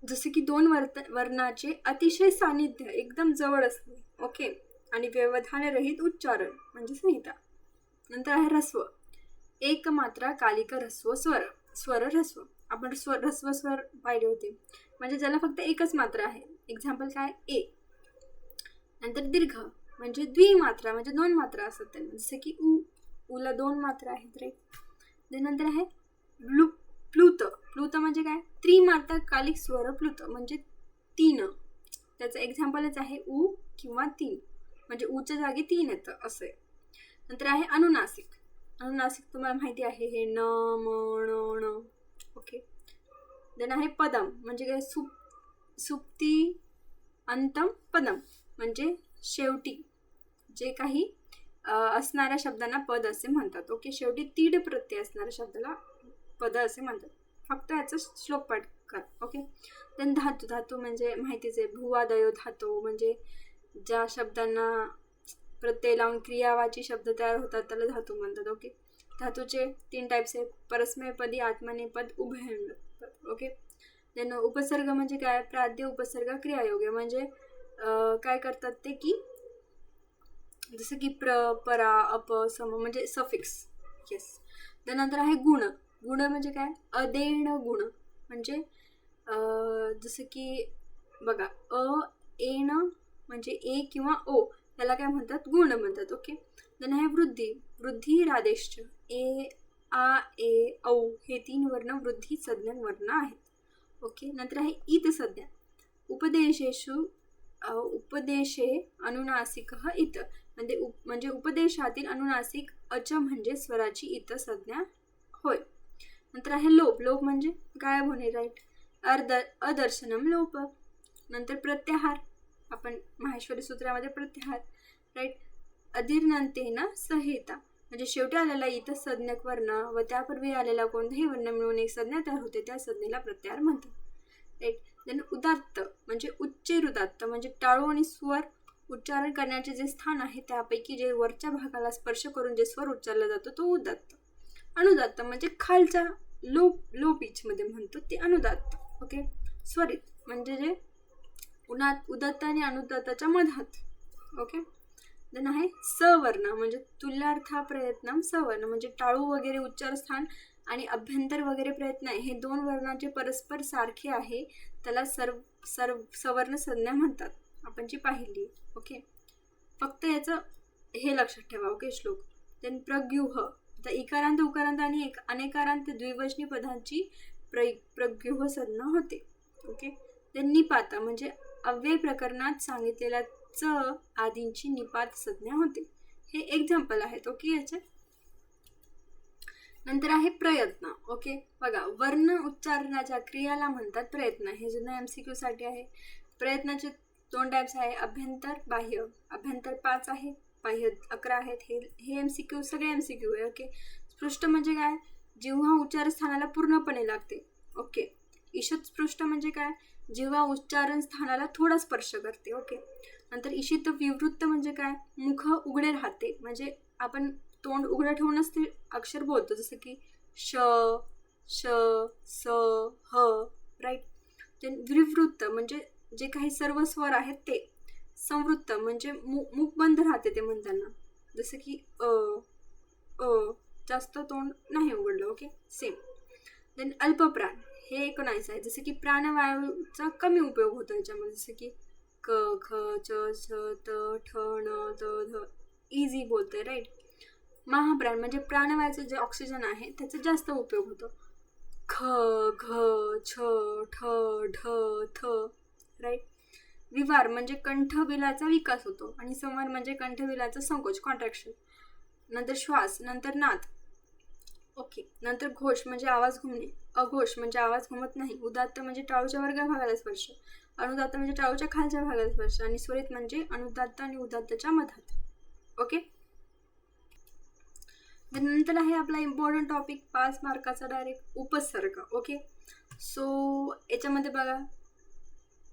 जसे की 2 वर्णाचे अतिशय सानिध्य एकदम जवळ असणे. ओके. आणि व्यवधानरहित उच्चारण म्हणजे संहिता. नंतर आहे ऱ्हस्व, एक मात्रा कालिक ऱ्हस्व स्वर, स्वर ऱ्हस्व. आपण ऱ्हस्व स्वर पाहिले होते, म्हणजे ज्याला फक्त एकच मात्रा आहे. एक्झाम्पल काय ए. नंतर दीर्घ म्हणजे द्विमात्रा, म्हणजे 2 मात्रा असतात त्यांना, जसे की उ, उला 2 मात्रा आहेत राईट. त्यानंतर आहे प्लुत, प्लुत म्हणजे काय, त्रिमात्रा कालिक स्वर प्लुत म्हणजे 3. त्याचं एक्झाम्पलच आहे उ किंवा 3, म्हणजे उच्या जागी 3 येतं असं आहे. नंतर आहे अनुनासिक, अनुनासिक तुम्हाला माहिती आहे हे न म न न. ओके. देन आहे पदम म्हणजे काय, सुप्ती अंतम पदम म्हणजे शेवटी जे काही असणाऱ्या शब्दांना पद असे म्हणतात. ओके. शेवटी तीड प्रत्यय असणाऱ्या शब्दाला पद असे म्हणतात. फक्त याचा श्लोक पाठ कर. ओके. देन धातू, धातू म्हणजे माहितीच आहे, भुवादयो धातू म्हणजे ज्या शब्दांना प्रत्यय लावून क्रियावाची शब्द तयार होतात त्याला धातू म्हणतात. ओके. धातूचे 3 टाईप्स आहेत, परस्मयपदी, आत्मनेपद, उभयपद. ओके. देन उपसर्ग म्हणजे काय, प्राद्य उपसर्ग क्रियायोग्य, म्हणजे काय करतात ते की जसं की प्र, परा, अप, सम म्हणजे सफिक्स. येस. त्यानंतर आहे गुण, गुण म्हणजे काय, अदेण गुण म्हणजे जसं की बघा एण म्हणजे ए किंवा ओ, त्याला काय म्हणतात, गुण म्हणतात. ओके. देन आहे वृद्धी. वृद्धी रादेश्च, ए आ ए औ हे 3 वर्ण वृद्धी संज्ञक वर्ण आहेत. ओके. नंतर आहे इत संज्ञा. उपदेशेषु उपदेशे अनुनासिक इत म्हणजे उपदेशातील अनुनासिक अच म्हणजे स्वराची इत संज्ञा होय. नंतर आहे लोप. लोप म्हणजे गायब होणे, राईट. अदर्शनम लोप. नंतर प्रत्याहार, आपण माहेश्वरी सूत्रामध्ये प्रत्याहार, राईट. अधीर्नंतेन संहिता म्हणजे शेवटी आलेला इत संज्ञक वर्ण व त्यापूर्वी आलेला कोणताही वर्ण मिळून एक संज्ञा तयार होते, त्या संज्ञेला प्रत्याहार म्हणतात, राईट. देन उदात्त म्हणजे उच्चैरुदात्त म्हणजे टाळू आणि स्वर उच्चारण करण्याचे जे स्थान आहे त्यापैकी जे वरच्या भागाला स्पर्श करून जे स्वर उच्चारला जातो तो उदात्त. अनुदात्त म्हणजे खालच्या लो पिच मध्ये म्हणतो ते अनुदात्त. ओके. स्वरित म्हणजे जे उदात्त आणि अनुदात्ताच्या मधात. ओके. देन आहे सवर्ण म्हणजे तुल्यार्था प्रयत्न सवर्ण म्हणजे टाळू वगैरे उच्चार स्थान आणि अभ्यंतर वगैरे प्रयत्न हे 2 वर्णाचे परस्पर सारखे आहे, त्याला सवर्ण संज्ञा म्हणतात, आपण जी पाहिली. ओके. फक्त याचं हे लक्षात ठेवा. ओके. श्लोक. देन प्रग्युह, तर इकारांत उकारांत आणि अनेकारांत द्विवचनी पदांची प्रग्युह संज्ञा होते. ओके. देन निपात म्हणजे अव्यय प्रकरणात सांगितलेल्या च आदींची निपात संज्ञा होते. हे एक्झाम्पल आहेत. ओके. याचे नंतर आहे प्रयत्न. ओके. बघा, वर्ण उच्चारणाच्या क्रियाला म्हणतात प्रयत्न. हे जुन्या MCQ साठी आहे. प्रयत्नाचे 2 टाइप्स आहे, अभ्यंतर बाह्य. अभ्यंतर 5 आहे, बाह्य 11 आहेत. हे MCQ सगळे MCQ आहे. ओके. स्पृष्ट म्हणजे काय, जिव्हा उच्चार स्थानाला पूर्णपणे लागते. ओके. ईषत स्पृष्ट म्हणजे काय, जिव्हा उच्चारण स्थानाला थोडा स्पर्श करते. ओके. नंतर ईशित विवृत्त म्हणजे काय, मुख उघडे राहते म्हणजे आपण तोंड उघडं ठेवूनच ते अक्षर बोलतो, जसं की श श स ह, राईट. विवृत्त म्हणजे जे काही सर्व स्वर आहेत ते. संवृत्त म्हणजे मुख बंद राहते ते म्हणताना, जसं की जास्त तोंड नाही उघडलं. ओके. सेम. देन अल्पप्राण हे 19 आहे, जसं की प्राणवायूचा कमी उपयोग होतो याच्यामध्ये, जसं की क ख च छ त ठ न त ध इझी बोलते, राईट. महाप्राण म्हणजे प्राणवायूचं जे ऑक्सिजन आहे त्याचा जास्त उपयोग होतो, ख घ छ ठ ढ थ, राईट. विवार म्हणजे कंठबिलाचा विकास होतो आणि संवार म्हणजे कंठबिलाचा संकोच, कॉन्ट्रॅक्शन. नंतर श्वास, नंतर नाद. ओके. नंतर घोष म्हणजे आवाज घुमणे. अघोष म्हणजे आवाज घुमत नाही. उदात्त म्हणजे टाळूच्या वर्ग भागाला स्पर्श. अनुदात्त म्हणजे टाळूच्या खालच्या भागाला स्पर्श. आणि स्वरित म्हणजे अनुदात्त आणि उदात्तच्या मधात. ओके. नंतर आहे आपला इम्पॉर्टंट टॉपिक 5 मार्काचा डायरेक्ट उपसर्ग. ओके. सो याच्यामध्ये बघा,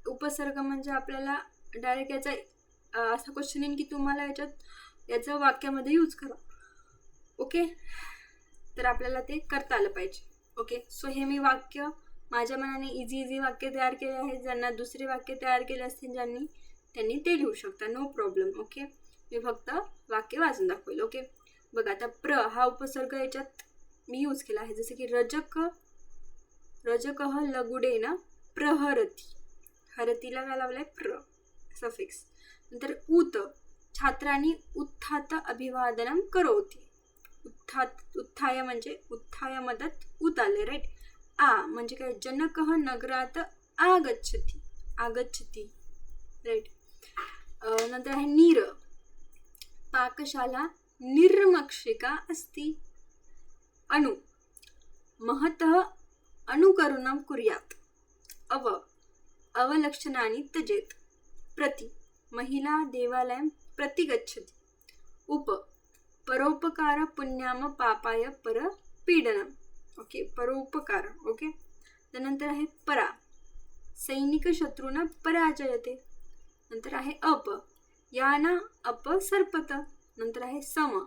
उपसर्ग म्हणजे आपल्याला डायरेक्ट याचा असा क्वेश्चन येईल की तुम्हाला याचं वाक्यामध्ये यूज करा. ओके. तर आपल्याला ते करता आलं पाहिजे. ओके. सो हे मी वाक्य माझ्या मनाने इझी वाक्य तयार केले आहेत. ज्यांना दुसरे वाक्य तयार केले असतील त्यांनी ते लिहू शकता, नो प्रॉब्लेम. ओके. मी फक्त वाक्य वाचून दाखवेल. ओके. बघा, आता प्र हा उपसर्ग याच्यात मी यूज केला आहे, जसं की रजकह लगुडेन प्रहरती. हरतीला काय लावलंय, प्र सफिक्स. नंतर उत छात्रांनी उत्थात अभिवादनम करोती. उत्थाय म्हणजे उत्थाय मदत उत आले, राईट. आ म्हणजे काय, जनकः नगरात आगच्छति, राईट. नंतर आहे नीर, पाकशाला निर्मक्षिका अस्ति. अणु महतः अनुकरणं कुर्यात्. अवलक्षणानि त्यजेत्. प्रति महिला देवालयं प्रति गच्छति. परोपकार पुण्याम पापाय परपीडनम. ओके. परोपकार. ओके. त्यानंतर आहे परा, सैनिक शत्रूंना पराजयते. नंतर आहे अप, याना अपसर्पत. नंतर आहे सम,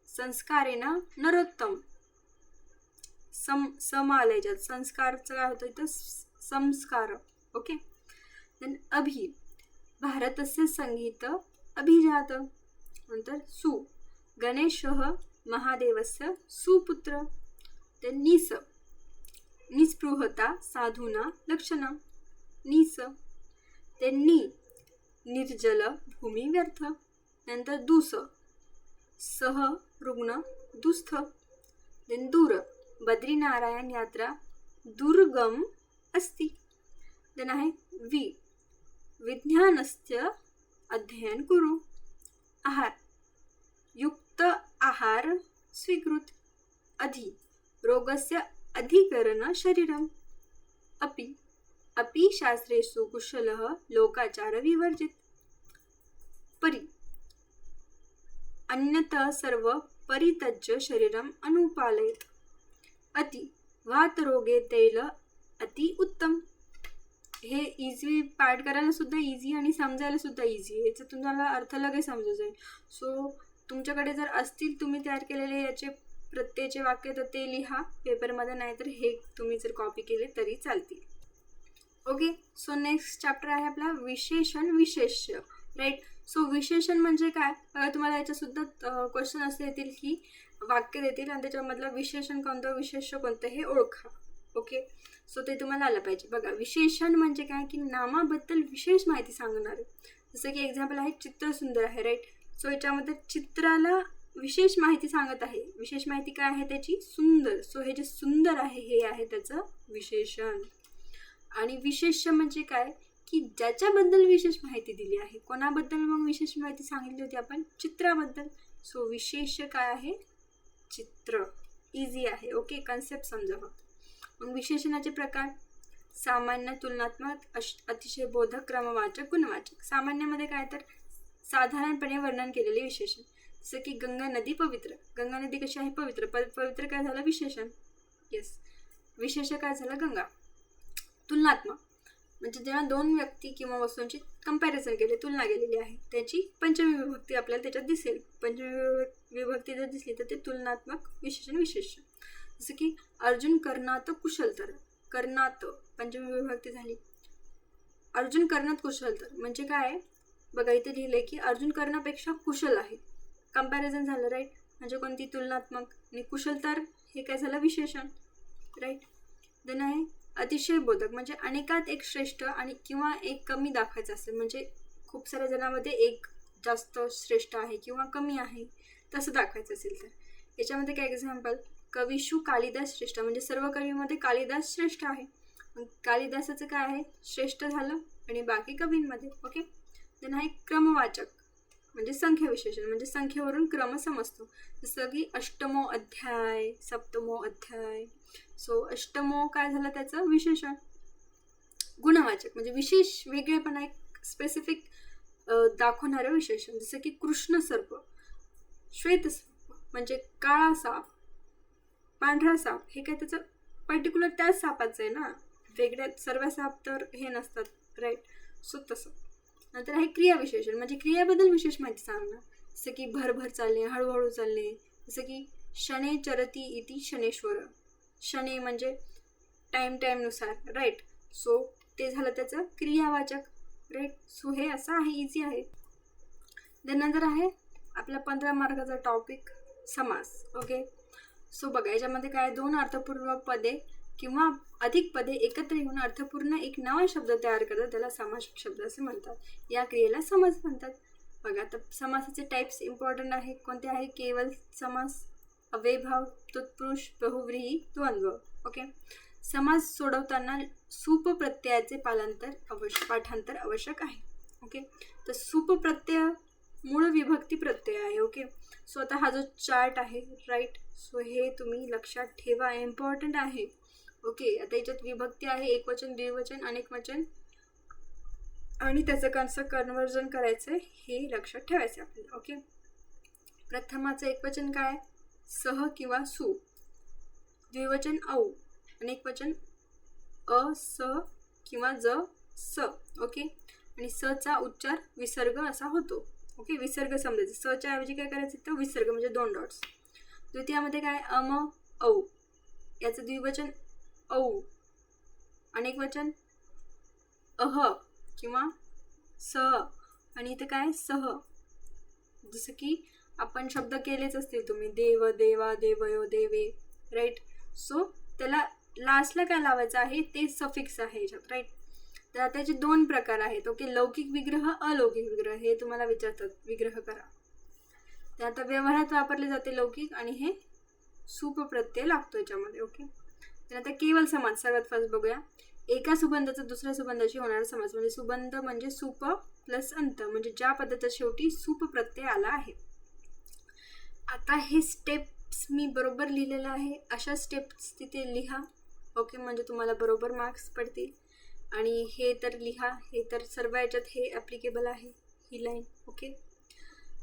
संस्कारेण नरोत्तम. सम आलं याच्यात, संस्कारचं काय होतं इथं, संस्कार. ओके. देन अभि, भारतस्य संगीत अभिजात. नंतर सु, गणेशः महादेवस्य सुपुत्र. देन निस, निस्पृहता साधूना लक्षणं. नीस ते निर्जल भूमी व्यर्थ. नंतर दुस सह रुग्ण दुस्थ. देन दूर बद्रीनारायण यात्रा दुर्गम अस्ति. देन आहे विज्ञानस्य अध्ययन कुरु. आहार युक्त आहार स्वीकृत. अधि रोगस्य अधिकरण शरीरम. अपि शास्त्रेषु कुशलः लोकाचार विवर्जित. परि अन्यतः सर्व परित्यज्य शरीरम अनुपालयेत. अति वातरोगे तैल अति उत्तम. हे इझी पाठ करायला सुद्धा इझी आणि समजायला सुद्धा इझी. याचा तुम्हाला अर्थ लगेच समजून जाईल. सो तुमच्याकडे जर असतील तुम्ही तयार केलेले याचे प्रत्येचे वाक्य तर ते लिहा पेपरमध्ये, नाहीतर हे तुम्ही जर कॉपी केले तरी चालतील. ओके. सो नेक्स्ट चॅप्टर आहे आपला विशेषण विशेष्य. राईट. सो विशेषण म्हणजे काय बघा, तुम्हाला याच्या सुद्धा क्वेश्चन असे येतील की वाक्य देतील आणि त्याच्यामधलं विशेषण कोणतं विशेष्य कोणतं हे ओळखा. ओके. सो ते तुम्हाला आलं पाहिजे. बघा विशेषण म्हणजे काय की नामाबद्दल विशेष माहिती सांगणार. जसं की एक्झाम्पल आहे चित्र सुंदर आहे. राईट. सो याच्यामध्ये चित्राला विशेष माहिती सांगत आहे. विशेष माहिती काय आहे त्याची? सुंदर. सो हे जे सुंदर आहे हे आहे त्याचं विशेषण. आणि विशेष्य म्हणजे काय की ज्याच्याबद्दल विशेष माहिती दिली आहे. कोणाबद्दल मग विशेष माहिती सांगितली होती आपण? चित्राबद्दल. सो विशेष्य काय आहे? चित्र. इझी आहे. ओके. कन्सेप्ट समजा फक्त. मग विशेषणाचे प्रकार सामान्य, तुलनात्मक, अतिशय बोधक, क्रमवाचक, गुणवाचक. सामान्यमध्ये काय तर साधारणपणे वर्णन केलेले विशेषण. जसं की गंगा नदी पवित्र. गंगा नदी कशी आहे? पवित्र. पवित्र काय झालं? विशेषण. येस. विशेष काय झालं? गंगा. तुलनात्मक म्हणजे जेव्हा दोन व्यक्ती किंवा वस्तूंची कंपॅरिझन केली, तुलना केलेली आहे, त्याची पंचमी विभक्ती आपल्याला त्याच्यात दिसेल. पंचमी विभक्ती जर दिसली तर ते तुलनात्मक विशेषण विशेष्य. जसं की अर्जुन कर्णात कुशलतर. कर्णात पंचमी विभक्ती झाली. अर्जुन कर्णात कुशलतर म्हणजे काय? बघा इथे लिहिले की अर्जुन कर्णापेक्षा कुशल आहे. कंपॅरिझन झालं. राईट. म्हणजे कोणती? तुलनात्मक. आणि कुशलतर हे काय झालं? विशेषण. राईट. देन आहे अतिशय बोधक म्हणजे अनेकात एक श्रेष्ठ आणि किंवा एक कमी दाखवायचं असेल. म्हणजे खूप साऱ्या जणांमध्ये एक जास्त श्रेष्ठ आहे किंवा कमी आहे तसं दाखवायचं असेल तर याच्यामध्ये काय एक्झाम्पल? कविषु कालिदास श्रेष्ठ म्हणजे सर्व कवीमध्ये कालिदास श्रेष्ठ आहे. मग कालिदासाचं काय आहे? श्रेष्ठ झालं आणि बाकी कवींमध्ये. ओके. देन आहे क्रमवाचक म्हणजे संख्या विशेषण म्हणजे संख्येवरून क्रम समजतो. जसं की अष्टमो अध्याय, सप्तमो अध्याय. सो अष्टमो काय झालं? त्याचं विशेषण. गुणवाचक म्हणजे विशेष वेगळेपणा एक स्पेसिफिक दाखवणारं विशेषण. जसं की कृष्ण सर्प, श्वेत सर्प म्हणजे काळा साप, पांढरा साप. हे काय त्याचं पर्टिक्युलर त्याच सापाचं आहे ना, वेगळ्या सर्व साप तर हे नसतात. राईट. सो तसं. नंतर आहे क्रियाविशेषण म्हणजे क्रियाबद्दल विशेष माहिती सांगणं. जसं की भरभर चालणे, हळूहळू चालणे. जसं की शने चरती इति शनेश्वर. शने म्हणजे टाईमनुसार. राईट. सो ते झालं त्याचं क्रियावाचक. राईट. सो हे असं आहे, इझी आहे. त्यानंतर आहे आपला 15 मार्काचा टॉपिक समास. ओके. सो बघा याच्यामध्ये काय? दोन अर्थपूर्ण पदे किंवा अधिक पदे एकत्र येऊन अर्थपूर्ण एक नवा शब्द तयार करतात, त्याला समासिक शब्द असे म्हणतात. या क्रियेला समास म्हणतात. बघा आता समासाचे टाइप्स इम्पॉर्टंट आहे. कोणते आहे? केवल समास, अव्ययभाव, तत्पुरुष, बहुव्रीही, द्वंद्व. ओके. समास सोडवताना सूप प्रत्ययाचे पाठांतर आवश्यक आहे. ओके. तर सूप प्रत्यय मूळ विभक्ती प्रत्यय आहे. ओके. सो आता हा जो चार्ट आहे. राईट. सो हे तुम्ही लक्षात ठेवा, इम्पॉर्टंट आहे. ओके. आता याच्यात विभक्ती आहे, एकवचन, द्विवचन, अनेकवचन आणि त्याचं कसं कन्वर्जन करायचं हे लक्षात ठेवायचं आपल्याला. ओके. प्रथमाचं एकवचन काय? सह किंवा सु. द्विवचन औ. अनेकवचन अ, स किंवा ज, स. ओके. आणि स चा उच्चार विसर्ग असा होतो. ओके. विसर्ग समजायचं. स च्या ऐवजी काय करायचं? तर विसर्ग म्हणजे 2 डॉट्स. द्वितीयामध्ये काय? अम, औ. याचं द्विवचन औ. अनेकवचन अह किंवा सह. आणि इथं काय? सह. जसं की आपण शब्द केलेच असतील तुम्ही, देव, देवा, देवयो, देवे. राईट. सो त्याला लास्टला काय लावायचं आहे ते सफिक्स आहे याच्यात, राईट. तर आता याचे 2 प्रकार आहेत. ओके, लौकिक विग्रह, अलौकिक विग्रह, हे तुम्हाला विचारतात विग्रह करा. तर आता व्यवहारात वापरले जाते लौकिक आणि हे सुप प्रत्यय लागतो याच्यामध्ये. ओके, तर आता केवल समास सगळ्यात फर्स्ट बघूया. एका सुबंधाचा दुसऱ्या सुबंधाशी होणारा समास म्हणजे सुबंध म्हणजे सुप प्लस अंत, म्हणजे ज्या पदाच्या शेवटी सुप प्रत्यय आला आहे. आता हे स्टेप्स मी बरोबर लिहिलेलं आहे, अशा स्टेप्स तिथे लिहा. ओके, म्हणजे तुम्हाला बरोबर मार्क्स पडतील. आणि हे तर लिहा, हे तर सर्व याच्यात हे ॲप्लिकेबल आहे, ही लाईन. ओके,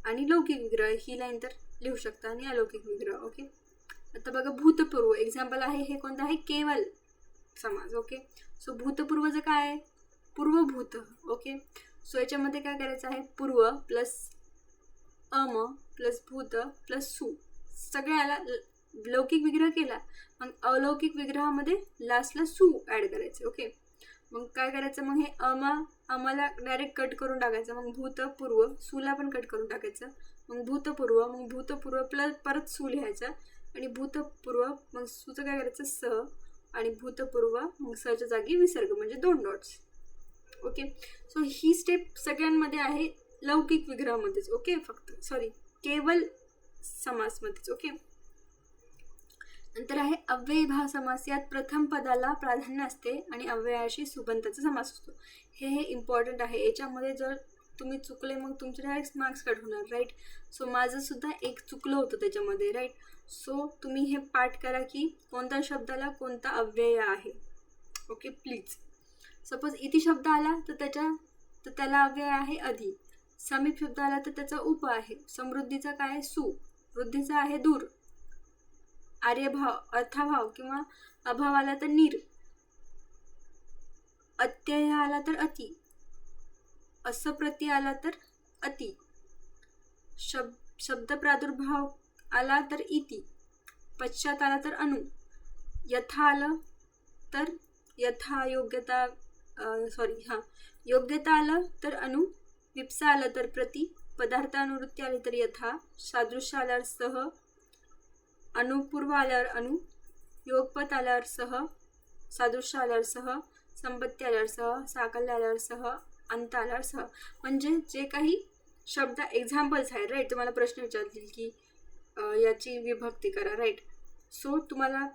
आणि लौकिक विग्रह ही लाईन तर लिहू शकता, आणि अलौकिक विग्रह. ओके, आता बघा भूतपूर्व एक्झाम्पल आहे, हे कोणतं आहे, केवल समास. ओके, सो भूतपूर्वचं काय आहे, पूर्वभूत. ओके, सो याच्यामध्ये काय करायचं आहे, पूर्व प्लस अम प्लस भूत प्लस सु, सगळ्याला लौकिक विग्रह केला. मग अलौकिक विग्रहामध्ये लास्टला सु ॲड करायचे. ओके, मग काय करायचं, मग हे आम्हाला डायरेक्ट कट करून टाकायचं. मग भूतपूर्व सुला पण कट करून टाकायचं. मग भूतपूर्व प्लस परत सु लिहायचं, आणि भूतपूर्व मग सुचं काय करायचं स, आणि भूतपूर्व मग सच्या जागी विसर्ग म्हणजे 2 डॉट्स. ओके, सो ही स्टेप सगळ्यांमध्ये आहे लौकिक विग्रहामध्येच. ओके, फक्त केवल समासमध्येच. ओके, नंतर आहे अव्ययीभाव समास. यात प्रथम पदाला प्राधान्य असते आणि अव्ययाशी सुबंताचा समास असतो. हे इम्पॉर्टंट आहे. याच्यामध्ये जर तुम्ही चुकले मग तुमचे डायरेक्ट मार्क्स कट होणार, राईट. सो माझं सुद्धा एक चुकलं होतं त्याच्यामध्ये, राईट. सो तुम्ही हे पाठ करा की कोणत्या शब्दाला कोणता अव्यय आहे. Okay, please. सपोज इति शब्द आला तर त्याला अव्यय आहे अधि. समीप शब्द आला तर त्याचा उप आहे. समृद्धीचा काय आहे सु, वृद्धीचा आहे दूर. आर्यभाव अर्थाभाव किंवा अभाव आला तर नीर. अत्यय आला तर अति. असप्रती आला तर अति. शब्द प्रादुर्भाव आला तर इति. पश्चात आला तर अनु. यथा आलं तर यथा योग्यता योग्यता आलं तर अनु. विप्सा आलं तर प्रति. पदार्थानुवृत्ती आली तर यथा. सादृश्य आल्यावर सह. अनुपूर्व आल्यावर अनु. योगपत आल्यावर सह. सादृश्य आल्यावर सह. संपत्ती आल्यावर सह. साकल्य आल्यावर सह. अंत आल्यावर सह. म्हणजे जे काही शब्द एक्झाम्पल्स आहेत, राईट. तुम्हाला प्रश्न विचारतील की याची विभक्ती करा, राईट. सो तुम्हाला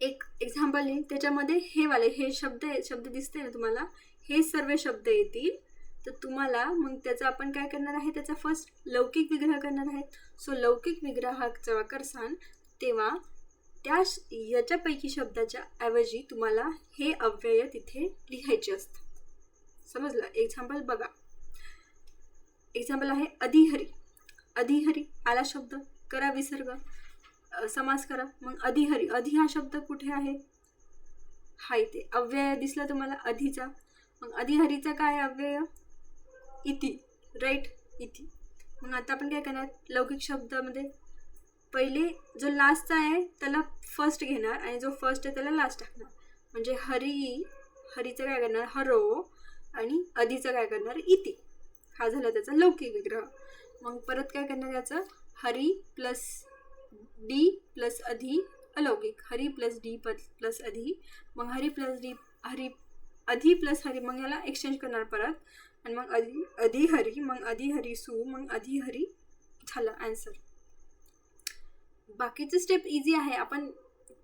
एक एक्झाम्पल येईल, त्याच्यामध्ये हे शब्द दिसते ना तुम्हाला, हे सर्व शब्द येतील. तर तुम्हाला मग त्याचा आपण काय करणार आहे, त्याचा फर्स्ट लौकिक विग्रह करणार आहे. सो लौकिक विग्रह जेव्हा करसान तेव्हा याच्यापैकी शब्दाच्या ऐवजी तुम्हाला हे अव्यय तिथे लिहायचे असतात. समजलं. एक्झाम्पल बघा. एक्झाम्पल आहे अधिहरी. अधिहरी आला शब्द, करा विसर्ग, समास करा. मग अधिहरी, अधि हा शब्द कुठे आहे, हा इथे अव्यय दिसला तुम्हाला अधिचा. मग अधिहरीचा काय अव्यय, इति, राईट, इति. मग आता आपण काय करणार, लौकिक शब्दामध्ये पहिले जो लास्टचा आहे त्याला फर्स्ट घेणार आणि जो फर्स्ट आहे त्याला लास्ट टाकणार. म्हणजे हरीचं काय करणार हरो, आणि अधिचं काय करणार इति. हा झाला त्याचा लौकिक विग्रह. मग परत काय करणार याचं, हरी प्लस डी प्लस अधि अलौकिक. हरी प्लस डी प्लस अधि. मग हरी प्लस डी, हरी अधि प्लस हरी, मग याला एक्सचेंज करणार परत. आणि मग अधिहरी, मग अधिहरी सु, मग अधिहरी झालं आन्सर. बाकीचे स्टेप इझी आहे, आपण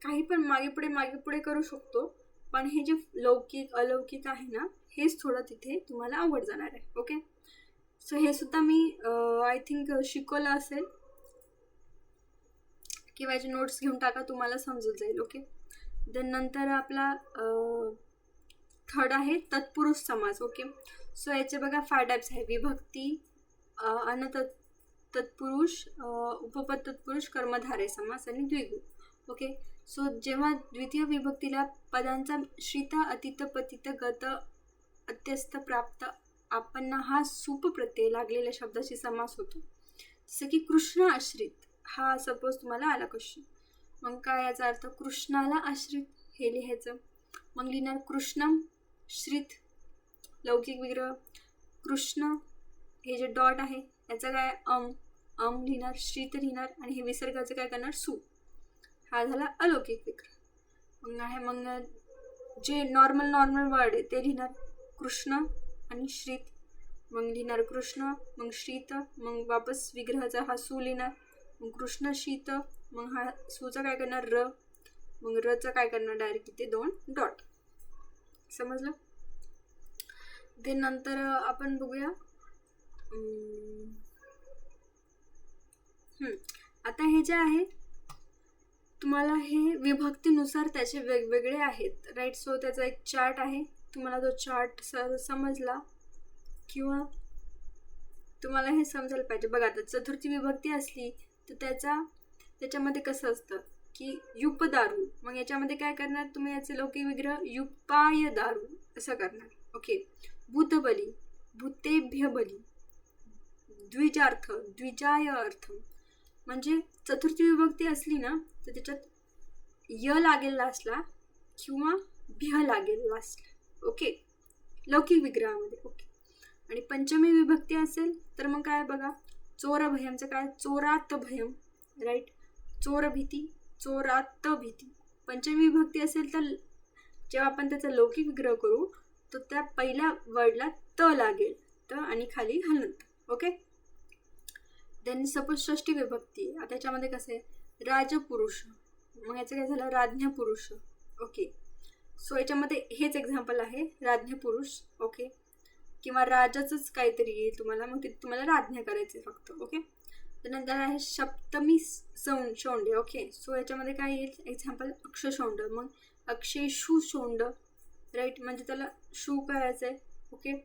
काही पण मागे पुढे करू शकतो. पण हे जे लौकिक अलौकिक आहे ना, हेच थोडं तिथे तुम्हाला अवघड जाणार आहे. ओके, सो हे सुद्धा मी आय थिंक शिकवलं असेल, किंवा याचे नोट्स घेऊन टाका, तुम्हाला समजून जाईल. ओके, देन नंतर आपला थर्ड आहे तत्पुरुष समास. ओके, सो याचे बघा 5 टाइप्स आहे. विभक्ती, तत्पुरुष, उपपद तत्पुरुष, कर्मधारय समास आणि द्विगु. ओके, सो जेव्हा द्वितीय विभक्तीला पदांचा श्रित, अतित, पतित, गत, अत्यस्त, प्राप्त, आपन्न हा सुप प्रत्यय लागलेल्या शब्दाशी समास होतो. जसं की कृष्ण आश्रित, हा सपोज तुम्हाला आला क्वेश्चन. मग काय याचा अर्थ, कृष्णाला आश्रित हे लिहायचं. मग लिहिणार कृष्णम श्रित, लौकिक विग्रह. कृष्ण हे जे डॉट आहे याचं काय अम लिहिणार, श्रित लिहिणार, आणि हे विसर्गाचं काय करणार सु. हा झाला अलौकिक विग्रह. मग आहे मग जे नॉर्मल वर्ड आहे ते लिहिणार कृष्ण आणि श्रीत, मग लिहिणार कृष्ण, मग श्रीत, मग वापस विग्रहाचा हा सू लिहिणार, मग कृष्ण शीत, मग हा सूचा काय करणार र, मग रचा काय करणार डायरेक्ट ते 2 डॉट. समजलं. ते नंतर आपण बघूया. आता हे जे आहे तुम्हाला हे विभक्तीनुसार त्याचे वेगवेगळे आहेत, राईट. सो त्याचा एक चार्ट आहे, तुम्हाला तो चार्ट समजला किंवा तुम्हाला हे समजायला पाहिजे. बघा आता चतुर्थी विभक्ती असली तर त्याच्यामध्ये कसं असतं की युप दारू, मग याच्यामध्ये काय करणार तुम्ही, याचे लौकिक विग्रह युपाय दारू असं करणार. ओके. भूतबली, भूतेभ्य बली, द्विजार्थ, द्विजाय अर्थ. म्हणजे चतुर्थी विभक्ती असली ना तर त्याच्यात य लागेला असला किंवा भ्य लागेला असला. ओके, लौकिक विग्रहामध्ये. ओके. आणि पंचमी विभक्ती असेल तर मग काय बघा, चोर भयमचं काय, चोरात भयम, राईट. चोर भीती, चोरात भीती. पंचमी विभक्ती असेल तर जेव्हा आपण त्याचा लौकिक विग्रह करू तर त्या पहिल्या वर्डला त लागेल, त आणि खाली हलंत. ओके. देन सपोज षष्टी विभक्ती, आता याच्यामध्ये कसं आहे राजपुरुष, मग याचं काय झालं राज्ञ पुरुष. ओके. सो याच्यामध्ये हेच एक्झाम्पल आहे राज्ञ पुरुष. ओके. किंवा राजाचंच काहीतरी येईल तुम्हाला, मग तिथे तुम्हाला राज्ञ करायचे फक्त. ओके. त्यानंतर आहे सप्तमी शोंड. ओके. सो याच्यामध्ये काय येईल एक्झाम्पल अक्षशोंड, मग अक्षेशू शोंड, राईट. म्हणजे त्याला शू करायचं आहे. ओके.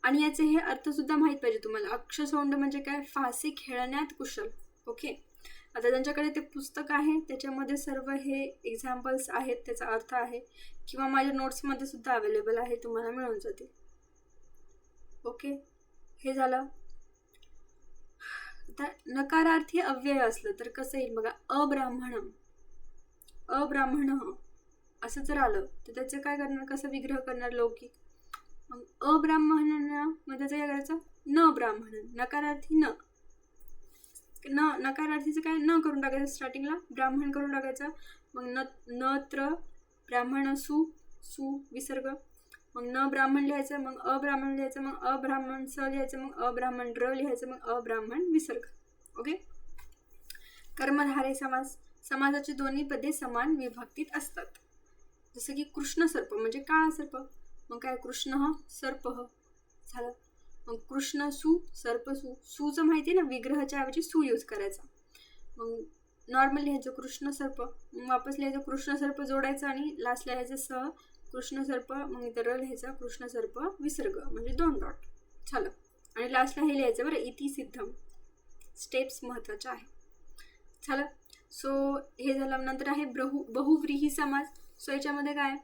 आणि याचे हे अर्थसुद्धा माहीत पाहिजे तुम्हाला. अक्षसोंड म्हणजे काय, फासे खेळण्यात कुशल. ओके. आता ज्यांच्याकडे ते पुस्तक आहे त्याच्यामध्ये सर्व हे एक्झाम्पल्स आहेत, त्याचा अर्थ आहे, किंवा माझ्या नोट्समध्ये सुद्धा अवेलेबल आहे, तुम्हाला मिळून जातील. ओके. हे झालं. आता नकारार्थी अव्यय असलं तर कसं येईल बघा, अब्राह्मणम, अब्राह्मण असं जर आलं तर त्याचं काय करणार, कसं विग्रह करणार लौकिक. मग अब्राह्मण मग त्याचं काय करायचं न ब्राह्मण, नकारार्थी न, नकारार्थीचं काय न करून टाकायचं स्टार्टिंगला, ब्राह्मण करून टाकायचं. मग नत्र ब्राह्मण सु, सु विसर्ग, मग न ब्राह्मण लिहायचं, मग अब्राह्मण लिहायचं, मग अब्राह्मण स लिहायचं, मग अब्राह्मण र लिहायचं, मग अब्राह्मण विसर्ग. ओके. कर्मधारय समास, समासाची दोन्ही पदे समान विभक्तीत असतात. जसं की कृष्ण सर्प म्हणजे काळा सर्प, मग काय कृष्ण सर्प झालं. मग कृष्ण सु, सर्प सु, सूचं माहिती ना विग्रहाच्या ऐवजी सु यूज करायचा. मग नॉर्मल लिहायचं कृष्ण सर्प, मग वापस लिहायचं कृष्ण सर्प जोडायचं आणि लास्ट लिहायचं स कृष्ण सर्प, मग इतर लिहायचं कृष्ण सर्प विसर्ग म्हणजे 2 डॉट झालं. आणि लास्टला हे लिहायचं बरं, इति सिद्धम. स्टेप्स महत्त्वाच्या आहेत. झालं. सो हे झालं. नंतर आहे बहुव्रीही समास. सो याच्यामध्ये काय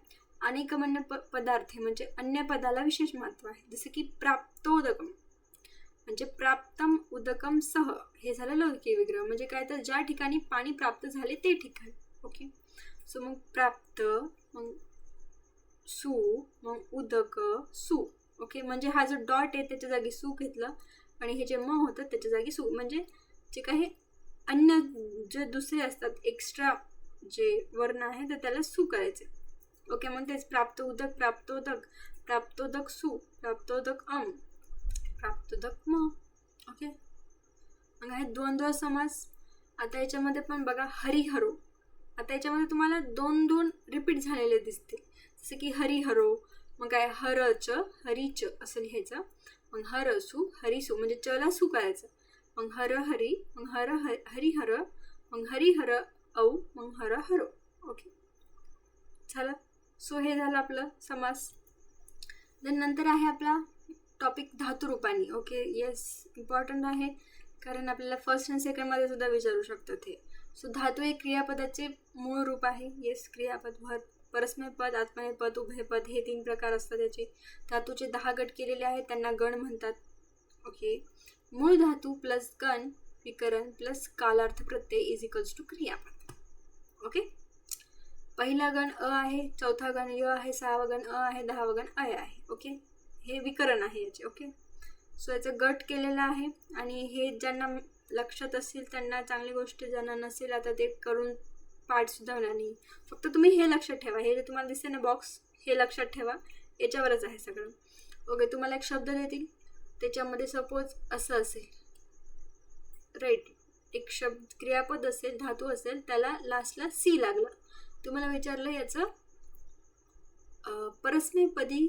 अनेकमन्य पदार्थ म्हणजे अन्य पदाला विशेष महत्त्व आहे. जसं की प्राप्तोदकम म्हणजे प्राप्तम उदकम सह, हे झालं लौकिक विग्रह. म्हणजे काय तर ज्या ठिकाणी पाणी प्राप्त झाले ते ठिकाण. ओके. सो मग प्राप्त, मग सु, मग उदक सु. ओके. म्हणजे हा जो डॉट आहे त्याच्या जागी सु घेतलं आणि हे जे म होतं त्याच्या जागी सु, म्हणजे जे काही अन्य जे दुसरे असतात एक्स्ट्रा जे वर्ण आहे तर त्याला सु करायचे. ओके. मग तेच प्राप्तोदक, प्राप्तोदक, प्राप्तोदक सु, प्राप्तोदक अम, प्राप्तोदक म. ओके. मग आहे द्वंद्व समास. आता याच्यामध्ये पण बघा हरिहरो. आता याच्यामध्ये तुम्हाला 2 रिपीट झालेले दिसतील. जसं की हरिहरो, मग काय हरच हरिच असं लिहायचं, मग हरसु हरिसु म्हणजे चला सु करायचं, मग हर हरी, मग हरिहर, मग हरिहर औ, मग हर हरो. ओके. झालं. सो हे झालं आपलं समास. देन नंतर आहे आपला टॉपिक धातुरूपांनी. ओके. येस, इम्पॉर्टंट आहे कारण आपल्याला फर्स्ट आणि सेकंडमध्ये सुद्धा विचारू शकतात हे. सो धातू हे क्रियापदाचे मूळ रूप आहे. येस, क्रियापद, परस्मय पद, आत्मनेय पद, उभय पद हे 3 प्रकार असतात याचे. धातूचे 10 गट केलेले आहेत, त्यांना गण म्हणतात. ओके. मूळ धातू प्लस गण विकरण plus कालार्थ Pratyaya is equals to क्रियापद. ओके. पहिला गण अ आहे, चौथा गण य आहे, 6वा गण अ आहे, 10वा गण अय आहे. ओके. हे विकरण आहे याचे. ओके. सो याचं गट केलेलं आहे आणि हे ज्यांना लक्षात असतील त्यांना चांगली गोष्ट, ज्यांना नसेल आता ते करून पाठसुद्धा होणार नाही. फक्त तुम्ही हे लक्षात ठेवा, हे जे तुम्हाला दिसते ना बॉक्स, हे लक्षात ठेवा, याच्यावरच आहे सगळं. ओके, तुम्हाला एक शब्द देतील, त्याच्यामध्ये सपोज असं असेल, राईट, एक शब्द क्रियापद असेल, धातू असेल, त्याला लास्टला सी लागला. तुम्हाला विचारलं याचं परस्मैपदी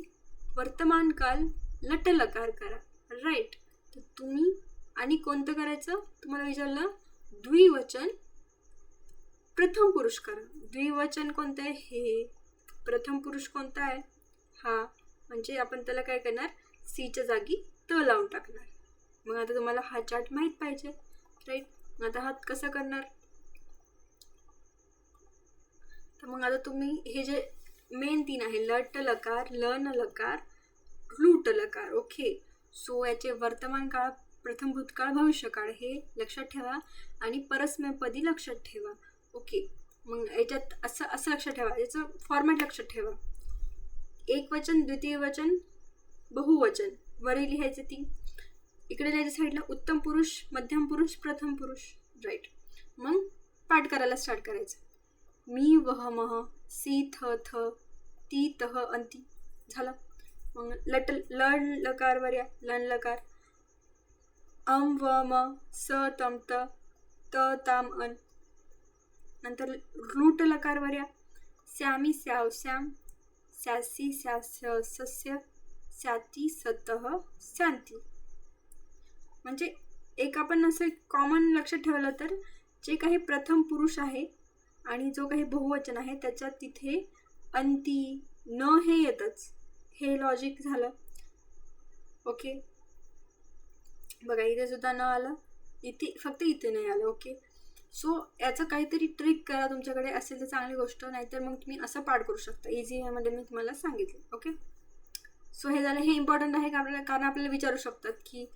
वर्तमान काल लट लकार करा, राईट. तर तुम्ही आणि कोणतं करायचं, तुम्हाला विचारलं द्विवचन प्रथम पुरुष करा. द्विवचन कोणतं आहे, हे. प्रथम पुरुष कोणता आहे, हा. म्हणजे आपण त्याला काय करणार, सीच्या जागी त लावून टाकणार. मग आता तुम्हाला हा चार्ट माहीत पाहिजे, राईट. आता हा कसं करणार, तर मग आता तुम्ही हे जे मेन 3 आहे, लट लकार, लन लकार, लूट लकार. ओके, सो याचे वर्तमान काळ, प्रथम भूतकाळ, भविष्यकाळ हे लक्षात ठेवा आणि परस्मैपदी लक्षात ठेवा. ओके, मग याच्यात असं लक्षात ठेवा, याचं फॉर्मॅट लक्षात ठेवा. एक वचन, द्वितीय वचन, बहुवचन, वरी लिहायचे 3. इकडे लिहायच्या साईडला उत्तम पुरुष, मध्यम पुरुष, प्रथम पुरुष, राईट. मग पाठ करायला स्टार्ट करायचं. मी वह मह, सी थ थ, ती तह अंती, झालं. मग लण लकार वर या, लन लकार, व म, स तम त, त ताम अन. नंतर लूट लकार वर या, श्यामी स्याव श्याम, स्यासी स्यास सस्य, स्याती सतह शांती. म्हणजे एक आपण असं कॉमन लक्षात ठेवलं तर जे काही प्रथम पुरुष आहे आणि जो काही बहुवचन आहे त्याच्यात तिथे अंती न हे येतच, हे लॉजिक झालं. ओके, बघा इथे सुद्धा न आलं, इथे फक्त इथे नाही आलं. ओके, सो याचं काहीतरी ट्रिक करा, तुमच्याकडे असेल तर चांगली गोष्ट, नाहीतर मग तुम्ही असं पाठ करू शकता. इझी मध्ये मी तुम्हाला सांगितलं. ओके, सो हे झालं. हे इम्पॉर्टंट आहे का आपल्याला, कारण आपल्याला विचारू शकतात की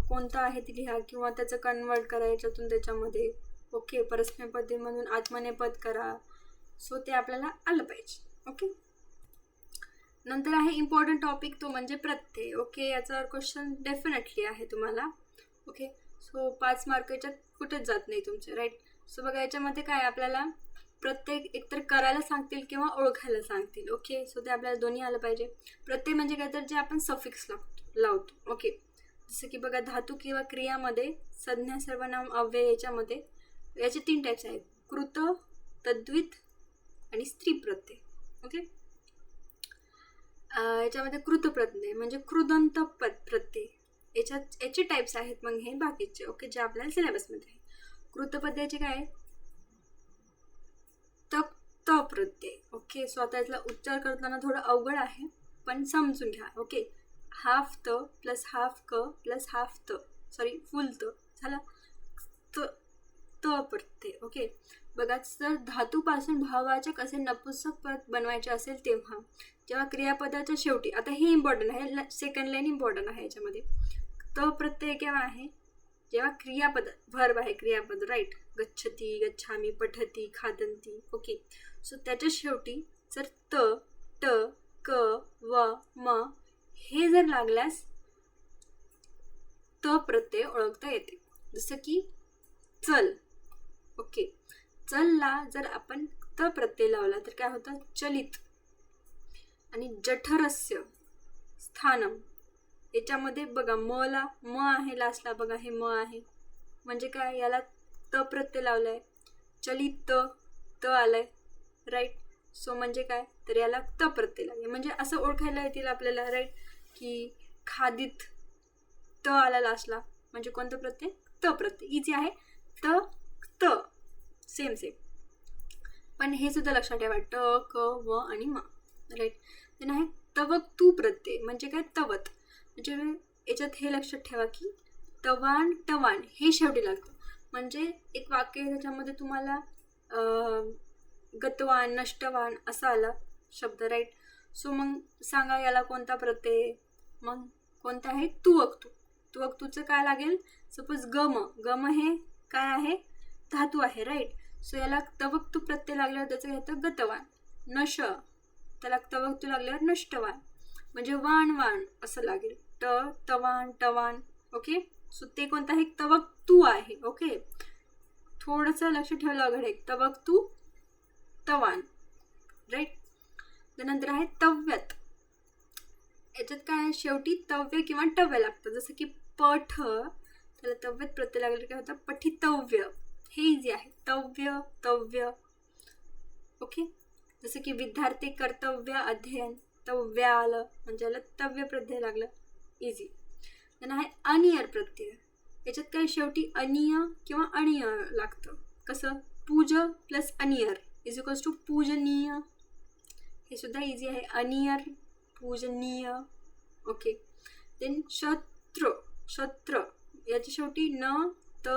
कोणतं आहे ते लिहा किंवा त्याचं कन्वर्ट करा याच्यातून त्याच्यामध्ये. ओके, परस्मैपदीमधून आत्मनेपद करा, सो ते आपल्याला आलं पाहिजे. ओके, नंतर आहे इम्पॉर्टंट टॉपिक, तो म्हणजे प्रत्यय. ओके, याचा क्वेश्चन डेफिनेटली आहे तुम्हाला. ओके, सो 5 मार्क याच्यात कुठेच जात नाही तुमचे, राईट. सो बघा याच्यामध्ये काय आपल्याला प्रत्येक एकतर करायला सांगतील किंवा ओळखायला सांगतील. ओके, सो ते आपल्याला दोन्ही आलं पाहिजे. प्रत्यय म्हणजे काय तर जे आपण सफिक्स लावतो. ओके, जसं की बघा धातू किंवा क्रियामध्ये संज्ञा, सर्वनाम, अव्यय याच्यामध्ये याचे 3 टाईप्स आहेत, कृत, तद्वित आणि स्त्री प्रत्यय. ओके, याच्यामध्ये कृत प्रत्यय म्हणजे कृदंत प्रत्यय, याचे टाईप्स आहेत. मग हे बाकीचे ओके जे आपल्याला सिलेबसमध्ये आहे. कृत प्रत्ययाचे काय, त प्रत्यय. ओके, स्वतः यातला उच्चार करताना थोडं अवघड आहे, पण समजून घ्या. ओके, हाफ त प्लस हाफ क प्लस हाफ त, सॉरी फुल त, झाला त प्रत्यय. ओके, बघा जर धातूपासून भाववाचक असे नपुंसक पद बनवायचे असेल तेव्हा जेव्हा क्रियापदाच्या शेवटी, आता हे इम्पॉर्टंट आहे, सेकंड लाईन इम्पॉर्टंट आहे याच्यामध्ये. त प्रत्यय केव्हा आहे, जेव्हा क्रियापद, व्हर्ब आहे क्रियापद, राईट. गच्छती, गच्छामी, पठती, खादंती. ओके, सो त्याच्या शेवटी जर त, ट, क, व, म हे जर लागल्यास त प्रत्यय ओळखता येते. जसं की चल. ओके, चलला जर आपण त प्रत्यय लावला तर काय होतं, चलित. आणि जठरस्य स्थानम, याच्यामध्ये बघा म ला म आहे लास्टला, बघा हे म आहे म्हणजे काय, याला त प्रत्यय लावलाय, चलित त आलाय, राईट. सो म्हणजे काय तर याला त प्रत्यय लागले, म्हणजे असं ओळखायला येतील आपल्याला, राईट, की खादित त आला लास्टला म्हणजे कोणतं प्रत्यय, त प्रत्यय. इझी आहे, त त सेम. पण हे सुद्धा लक्षात ठेवा, ट, क, व आणि म, राईट. ते नाही तवक तू प्रत्यय म्हणजे काय, तवत, म्हणजे याच्यात हे लक्षात ठेवा की तवान, टवान हे शेवटी लागतं. म्हणजे एक वाक्य त्याच्यामध्ये तुम्हाला गतवान, नष्टवान असं आला शब्द, राईट. सो मग सांगा याला कोणता प्रत्यय, मग कोणता आहे, तुवक्तू. तुवक्तूचं काय लागेल, सपोज गम, गम हे काय आहे, धातू आहे, राईट. सो याला तवक्तू प्रत्यय लागल्यावर त्याचं घेतं गतवान. नश, त्याला तवक्तू लागल्यावर नष्टवान, म्हणजे वाण वाण असं लागेल, ट, तवान, टवान. ओके, सो ते कोणतं आहे, तवक्तू आहे. ओके, थोडंसं लक्ष ठेवलं अवघड आहे, तवक्तू तवान, राईट. त्यानंतर आहे तव्यत. याच्यात काय आहे, शेवटी तव्य किंवा टव्य लागतं. जसं की पठ, त्याला तव्यत प्रत्यय लागले काय होतं, पठितव्य. हे इझी आहे, तव्य तव्य. ओके. जसं की विद्यार्थी कर्तव्य अध्ययन, तव्य आलं म्हणजे याला तव्य प्रत्यय लागलं, इझी. त्यांना आहे अनियर प्रत्यय. याच्यात काय शेवटी अनिय किंवा अणिय लागतं. कसं, पूज प्लस अनियर इज इक्वल्स टू पूजनीय. हे सुद्धा इझी आहे, अनियर पूजनीय. ओके. देन शत्र, शत्र याच्या शेवटी न, त,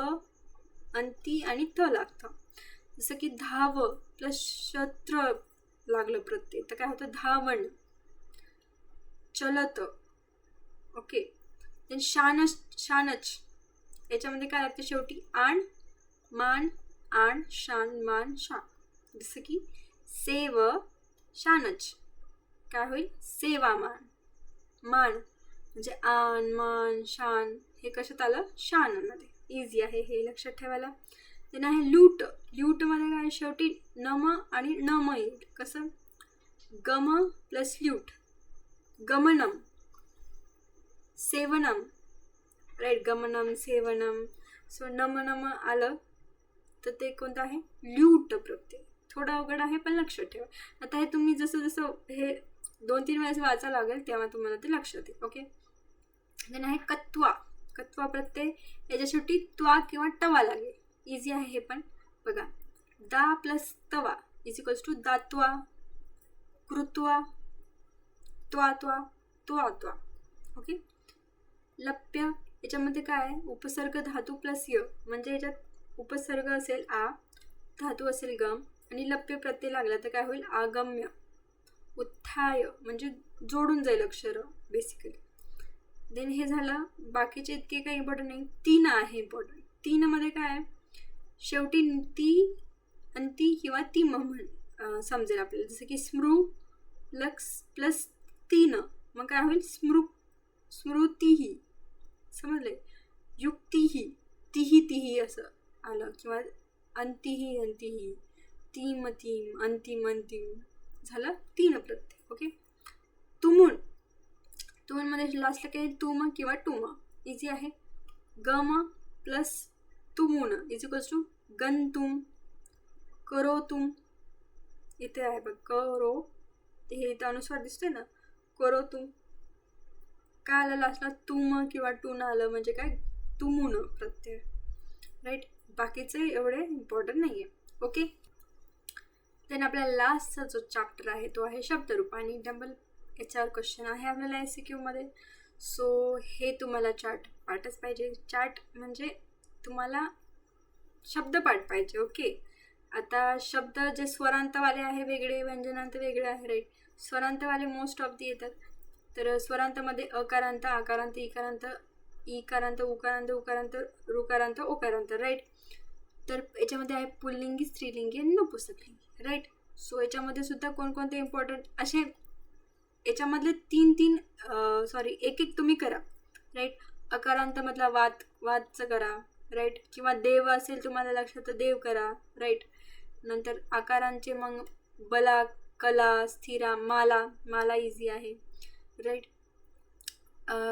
अंती आणि त लागतं. जसं की धाव प्लस शत्र लागलं प्रत्यय तर काय होतं, धावण. चलत. ओके. देन शानच, शानच याच्यामध्ये काय लागतं शेवटी आण, मान, आण, शान, मान, शान. जसं की सेव शानच काय होईल, सेवामान. मान म्हणजे आण, मान, शान हे कशात आलं, शानमध्ये. इझी आहे, हे लक्षात ठेवायला. देन आहे लूट. ल्यूटमध्ये काय शेवटी नम आणि नम येईल. कसं, गम प्लस ल्यूट, गमनम, सेवनम, राईट. गमनम, सेवनम. सो नम नम आलं तर ते कोणतं आहे, ल्यूट प्रत्यय. थोडं अवघड आहे पण लक्षात ठेवा. आता हे तुम्ही जसं जसं हे 2-3 वेळेस वाचायला लागेल तेव्हा तुम्हाला ते लक्षात येईल. ओके. देन आहे कत्वा. कत्वा प्रत्यय याच्या शेवटी त्वा किंवा टवा लागेल. इझी आहे हे पण. बघा, दा प्लस तवा इज इक्वल्स टू दात्वा, कृत्वा, त्वा त्वा, त्वा त्वा. ओके. लप्य याच्यामध्ये काय आहे, उपसर्ग धातू प्लस य म्हणजे याच्यात उपसर्ग असेल आ, धातू असेल गम आणि लप्य प्रत्यय लागला तर काय होईल, आगम्य. उत्थाय म्हणजे जोडून जाईल अक्षर बेसिकली. देन हे झालं. बाकीचे इतके काही इम्पॉर्टंट नाही. तीन आहे इम्पॉर्टंट. तीनमध्ये काय आहे, शेवटी ती, अंती किंवा ती म्हण समजेल आपल्याला. जसं की स्मृ लक्स प्लस तीन मग काय होईल, स्मृतीही. समजले. युक्तीही, तिही तिही असं आलं किंवा अंतिही अंतिही, तीम तीम, अंतिम अंतिम झालं तीन प्रत्यय. ओके. तुमुन. तुमुनमध्ये लास्टला काय, तुम किंवा टुम. इझी आहे. गम प्लस तुमुन इज इक्वल्स टू गंतुम, करोतुम. इथे आहे बघ, करो, हे इथं अनुस्वार दिसतोय ना, करोतुम. काय आलं लास्टला, तुम किंवा टून आलं म्हणजे काय, तुमुन प्रत्यय, राईट. बाकीचे एवढे इम्पॉर्टंट नाही आहे. ओके. देन आपला लास्टचा जो चॅप्टर आहे तो आहे शब्दरूप आणि डबल याच्यावर क्वेश्चन आहे आपल्याला SCQ मध्ये. सो हे तुम्हाला पाठच पाहिजे. चार्ट म्हणजे तुम्हाला शब्दपाठ पाहिजे. ओके. आता शब्द जे स्वरांतवाले आहे वेगळे, व्यंजनांत वेगळे आहे, राईट. स्वरांतवाले मोस्ट ऑफ दी येतात. तर स्वरांतामध्ये अकारांत, आकारांत, इकारांत, इकारांत, उकारांत, उकारांत, ऋकारांत, ओकारांत, राईट. तर याच्यामध्ये आहे पुल्लिंगी, स्त्रीलिंगी आणि नपुंसकलिंगी, राईट. सो याच्यामध्ये सुद्धा कोणकोणते इम्पॉर्टंट असे याच्यामधले एक एक तुम्ही करा, राईट. अकारांतामधला वादचं करा, राईट. किंवा देव असेल तुम्हाला लक्षात तर देव करा, राईट. नंतर आकारांचे मग बला, कला, स्थिरा, माला इझी आहे, राईट.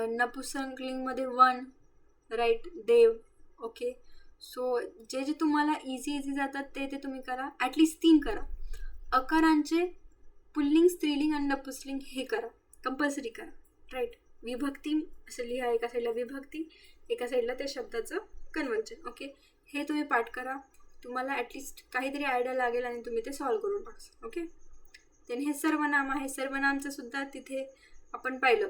नपुंसकलिंगमध्ये वन, राईट, देव. ओके. सो जे जे तुम्हाला इझी जातात ते तुम्ही करा. ॲटलिस्ट 3 करा. अकारांचे पुल्लिंग, स्त्रीलिंग आणि नपुंसकलिंग हे करा, कंपल्सरी करा, राईट. विभक्ती असं लिहा, एका साईडला विभक्ती, एका साईडला त्या शब्दाचं कन्वर्जन. ओके. हे तुम्ही पाठ करा. तुम्हाला ॲटलिस्ट काहीतरी आयडिया लागेल आणि तुम्ही ते सॉल्व करून टाका. ओके. त्याने हे सर्वनाम आहे. सर्वनामचं सुद्धा तिथे आपण पाहिलं.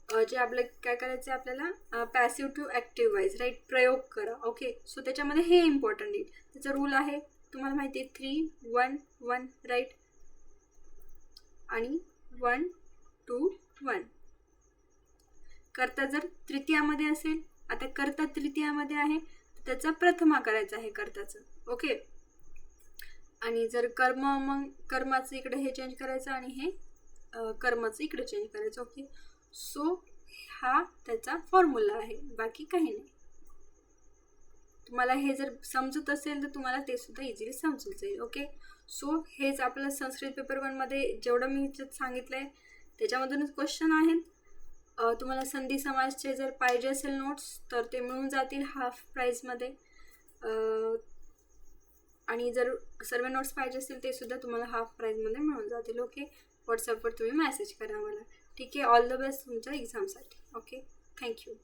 जे आपलं काय करायचं आहे आपल्याला, passive to active wise, right. प्रयोग करा. ओके. सो त्याच्यामध्ये हे इम्पॉर्टंट येईल. त्याचा रूल आहे तुम्हाला माहिती आहे, 3, 1, 1, राईट. आणि 1, 2, 1. कर्ता जर तृतीयामध्ये असेल, आता कर्ता तृतीयामध्ये आहे तर त्याचा प्रथमा करायचा आहे कर्ताचं. ओके. आणि जर कर्म, मग कर्माचं इकडे हे चेंज करायचं आणि हे कर्माचं इकडे चेंज करायचं. ओके. सो हा त्याचा फॉर्म्युला आहे, बाकी काही नाही. तुम्हाला हे जर समजत असेल तर तुम्हाला ते सुद्धा इझिली समजून जाईल. ओके. सो हेच आपलं संस्कृत पेपर 1मध्ये जेवढं मी सांगितलं आहे त्याच्यामधूनच क्वेश्चन आहेत. तुम्हाला संधी समाजचे जर पाहिजे असेल नोट्स तर ते मिळून जातील हाफ प्राईजमध्ये. आणि जर सर्व नोट्स पाहिजे असतील ते सुद्धा तुम्हाला हाफ प्राईजमध्ये मिळून जातील. ओके, व्हॉट्सअपवर तुम्ही मेसेज करा मला. ठीक आहे, ऑल द बेस्ट तुमच्या एक्झामसाठी. Okay, thank you.